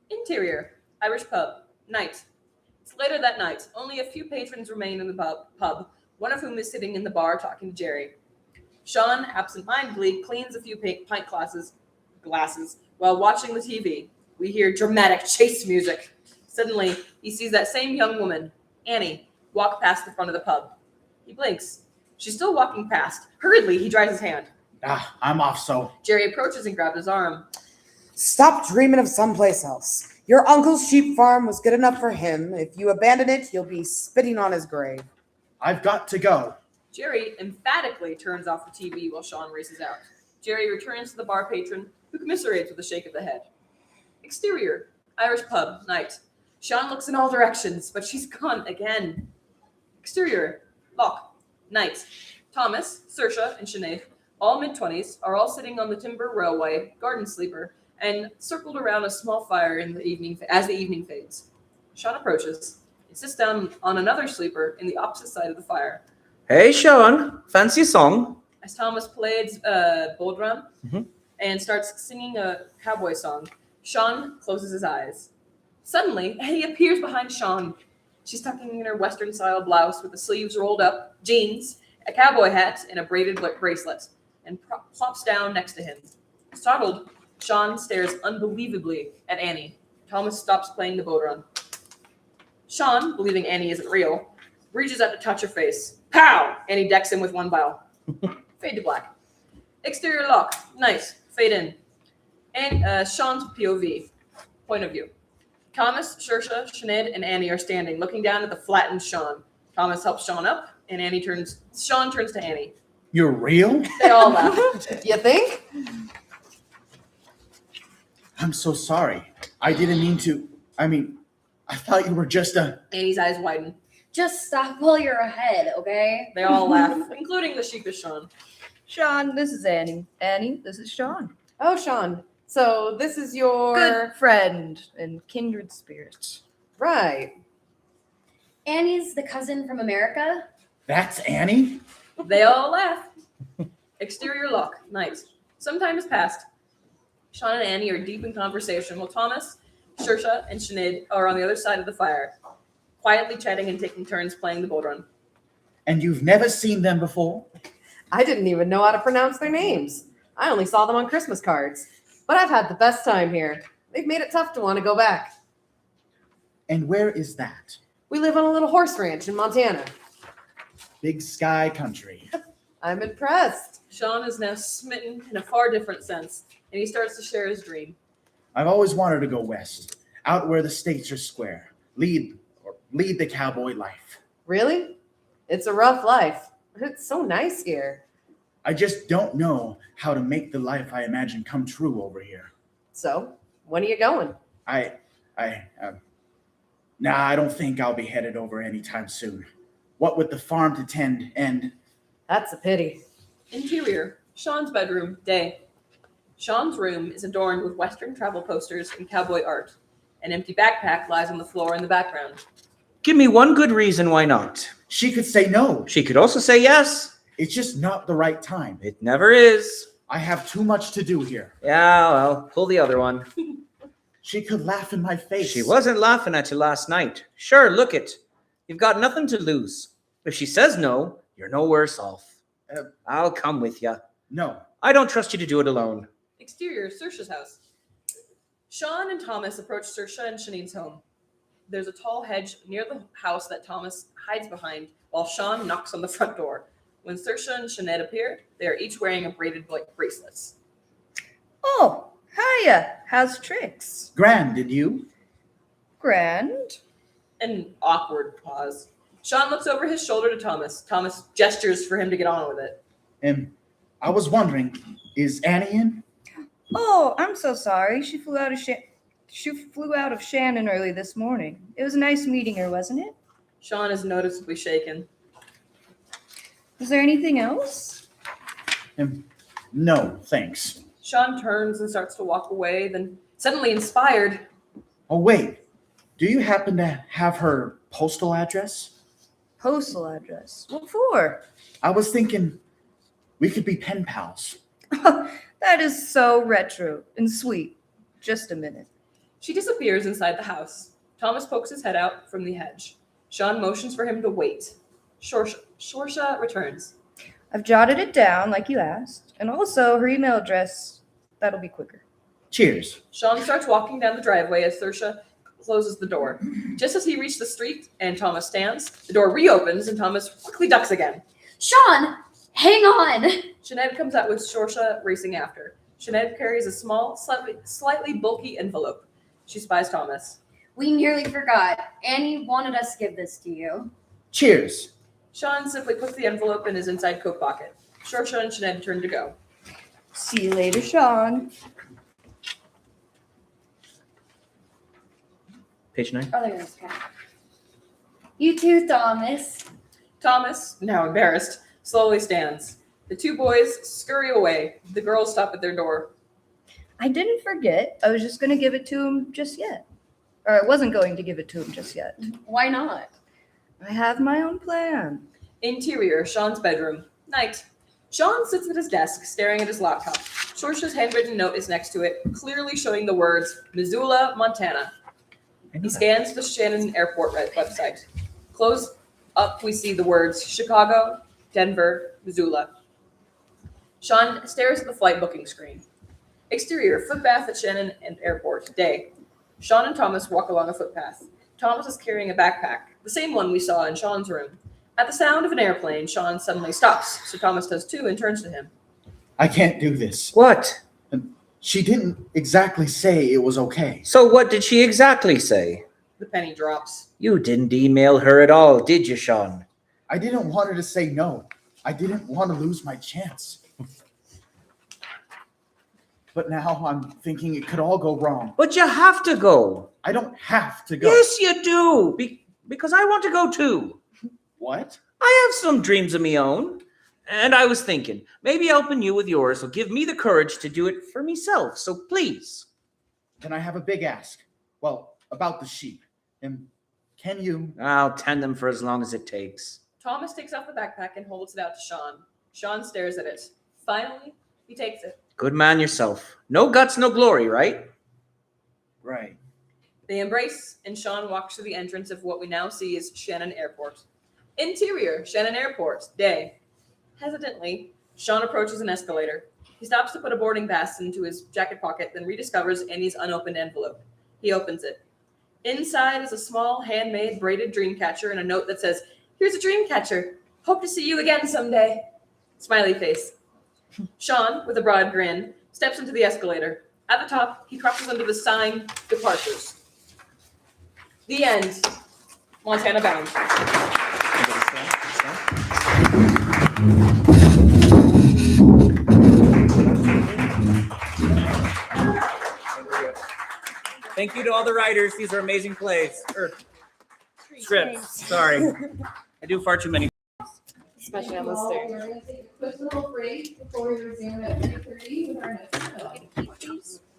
Interior, Irish pub, night. It's Later that night, only a few patrons remain in the pub, one of whom is sitting in the bar talking to Jerry. Sean absent-mindedly cleans a few pint glasses while watching the TV. We hear dramatic chase music. Suddenly, he sees that same young woman, Annie, walk past the front of the pub. He blinks. She's still walking past. Hurriedly, he dries his hand. I'm off, so. Jerry approaches and grabs his arm. Stop dreaming of someplace else. Your uncle's sheep farm was good enough for him. If you abandon it, you'll be spitting on his grave. I've got to go. Jerry emphatically turns off the TV while Sean races out. Jerry returns to the bar patron, who commiserates with a shake of the head. Exterior, Irish pub, night. Sean looks in all directions, but she's gone again. Exterior, lock, night. Thomas, Saoirse, and Sinead, all mid-20s, are all sitting on the timber railway, garden sleeper, and circled around a small fire in the evening as the evening fades. Sean approaches and sits down on another sleeper in the opposite side of the fire. Hey, Sean, fancy a song? As Thomas plays Bodram and starts singing a cowboy song, Sean closes his eyes. Suddenly, Eddie appears behind Sean. She's tucking in her Western-style blouse with the sleeves rolled up, jeans, a cowboy hat, and a braided bracelet, and plops down next to him. Startled, Sean stares unbelievably at Annie. Thomas stops playing the bodhrán. Sean, believing Annie isn't real, reaches out to touch her face. Pow! Annie decks him with one bow. Fade to black. Exterior lock. Nice. Fade in. And Sean's POV. Point of view. Thomas, Saoirse, Sinead, and Annie are standing, looking down at the flattened Sean. Thomas helps Sean up, and Sean turns to Annie. You're real? They all laugh. You think? I'm so sorry. I didn't mean to. I thought you were just a. Annie's eyes widen. Just stop while you're ahead, okay? They all laugh, including the sheepish Sean. Sean, this is Annie. Annie, this is Sean. Oh, Sean. So this is your Good friend and kindred spirit. right. Annie's the cousin from America. That's Annie? They all laugh. Exterior lock. Night. Some time has passed. Sean and Annie are deep in conversation while Thomas, Saoirse, and Sinead are on the other side of the fire, quietly chatting and taking turns playing the bodhrán. And you've never seen them before? I didn't even know how to pronounce their names. I only saw them on Christmas cards. But I've had the best time here. They've made it tough to want to go back. And where is that? We live on a little horse ranch in Montana. Big sky country. I'm impressed. Sean is now smitten in a far different sense, and he starts to share his dream. I've always wanted to go west, out where the states are square. Lead the cowboy life. Really? It's a rough life. But it's so nice here. I just don't know how to make the life I imagine come true over here. So, when are you going? I don't think I'll be headed over anytime soon. What with the farm to tend and... That's a pity. Interior, Sean's bedroom, day. Sean's room is adorned with Western travel posters and cowboy art. An empty backpack lies on the floor in the background. Give me one good reason why not. She could say no. She could also say yes. It's just not the right time. It never is. I have too much to do here. Yeah, well, pull the other one. She could laugh in my face. She wasn't laughing at you last night. Sure, look it. You've got nothing to lose. If she says no, you're no worse off. I'll come with you. No. I don't trust you to do it alone. Exterior, Saoirse's house. Sean and Thomas approach Saoirse and Shanine's home. There's a tall hedge near the house that Thomas hides behind while Sean knocks on the front door. When Saoirse and Sinead appear, they are each wearing a braided bracelets. Oh, hiya. How's tricks? Grand, did you? Grand. An awkward pause. Sean looks over his shoulder to Thomas. Thomas gestures for him to get on with it. I was wondering, is Annie in? Oh, I'm so sorry. She flew out of Shannon early this morning. It was nice meeting her, wasn't it? Sean is noticeably shaken. Is there anything else? No, thanks. Sean turns and starts to walk away, then suddenly inspired. Oh, wait. Do you happen to have her postal address? Postal address. What for? I was thinking we could be pen pals. That is so retro and sweet. Just a minute. She disappears inside the house. Thomas pokes his head out from the hedge. Sean motions for him to wait. Shorsha returns. I've jotted it down like you asked, and also her email address. That'll be quicker. Cheers. Sean starts walking down the driveway as Thorsha closes the door. Just as he reaches the street and Thomas stands, the door reopens and Thomas quickly ducks again. Sean, hang on. Sinead comes out with Shorsha racing after. Sinead carries a small, slightly bulky envelope. She spies Thomas. We nearly forgot. Annie wanted us to give this to you. Cheers. Sean simply puts the envelope in his inside coat pocket. Shorsha and Sinead turn to go. See you later, Sean. Page 9. Oh, there it is. Okay. You too, Thomas. Thomas, now embarrassed, slowly stands. The two boys scurry away. The girls stop at their door. I didn't forget. I was just going to give it to him just yet. Or I wasn't going to give it to him just yet. Why not? I have my own plan. Interior, Sean's bedroom. Night. Sean sits at his desk, staring at his laptop. Shorsha's handwritten note is next to it, clearly showing the words, Missoula, Montana. He scans the Shannon Airport website. Close up, we see the words Chicago, Denver, Missoula. Sean stares at the flight booking screen. Exterior, footpath at Shannon and Airport. Day. Sean and Thomas walk along a footpath. Thomas is carrying a backpack, the same one we saw in Sean's room. At the sound of an airplane, Sean suddenly stops, so Thomas does too and turns to him. I can't do this. What? She didn't exactly say it was okay. So what did she exactly say? The penny drops. You didn't email her at all, did you, Sean? I didn't want her to say no. I didn't want to lose my chance. But now I'm thinking it could all go wrong. But you have to go. I don't have to go. Yes, you do. Because I want to go too. What? I have some dreams of my own. And I was thinking, maybe helping you with yours will give me the courage to do it for myself. So please. Can I have a big ask? Well, about the sheep. And can you? I'll tend them for as long as it takes. Thomas takes off the backpack and holds it out to Sean. Sean stares at it. Finally, he takes it. Good man yourself. No guts, no glory, right? Right. They embrace, and Sean walks to the entrance of what we now see as Shannon Airport. Interior, Shannon Airport. Day. Hesitantly, Sean approaches an escalator. He stops to put a boarding pass into his jacket pocket, then rediscovers Annie's unopened envelope. He opens it. Inside is a small, handmade, braided dream catcher and a note that says, "Here's a dream catcher. Hope to see you again someday." Smiley face. Sean, with a broad grin, steps into the escalator. At the top, he crosses under the sign, Departures. The end. Montana bound. Thank you to all the writers. These are amazing plays. Scripts. Sorry. I do far too many. Especially on the stairs. We're going to take a quick little break before we resume at 3:30 with our next film.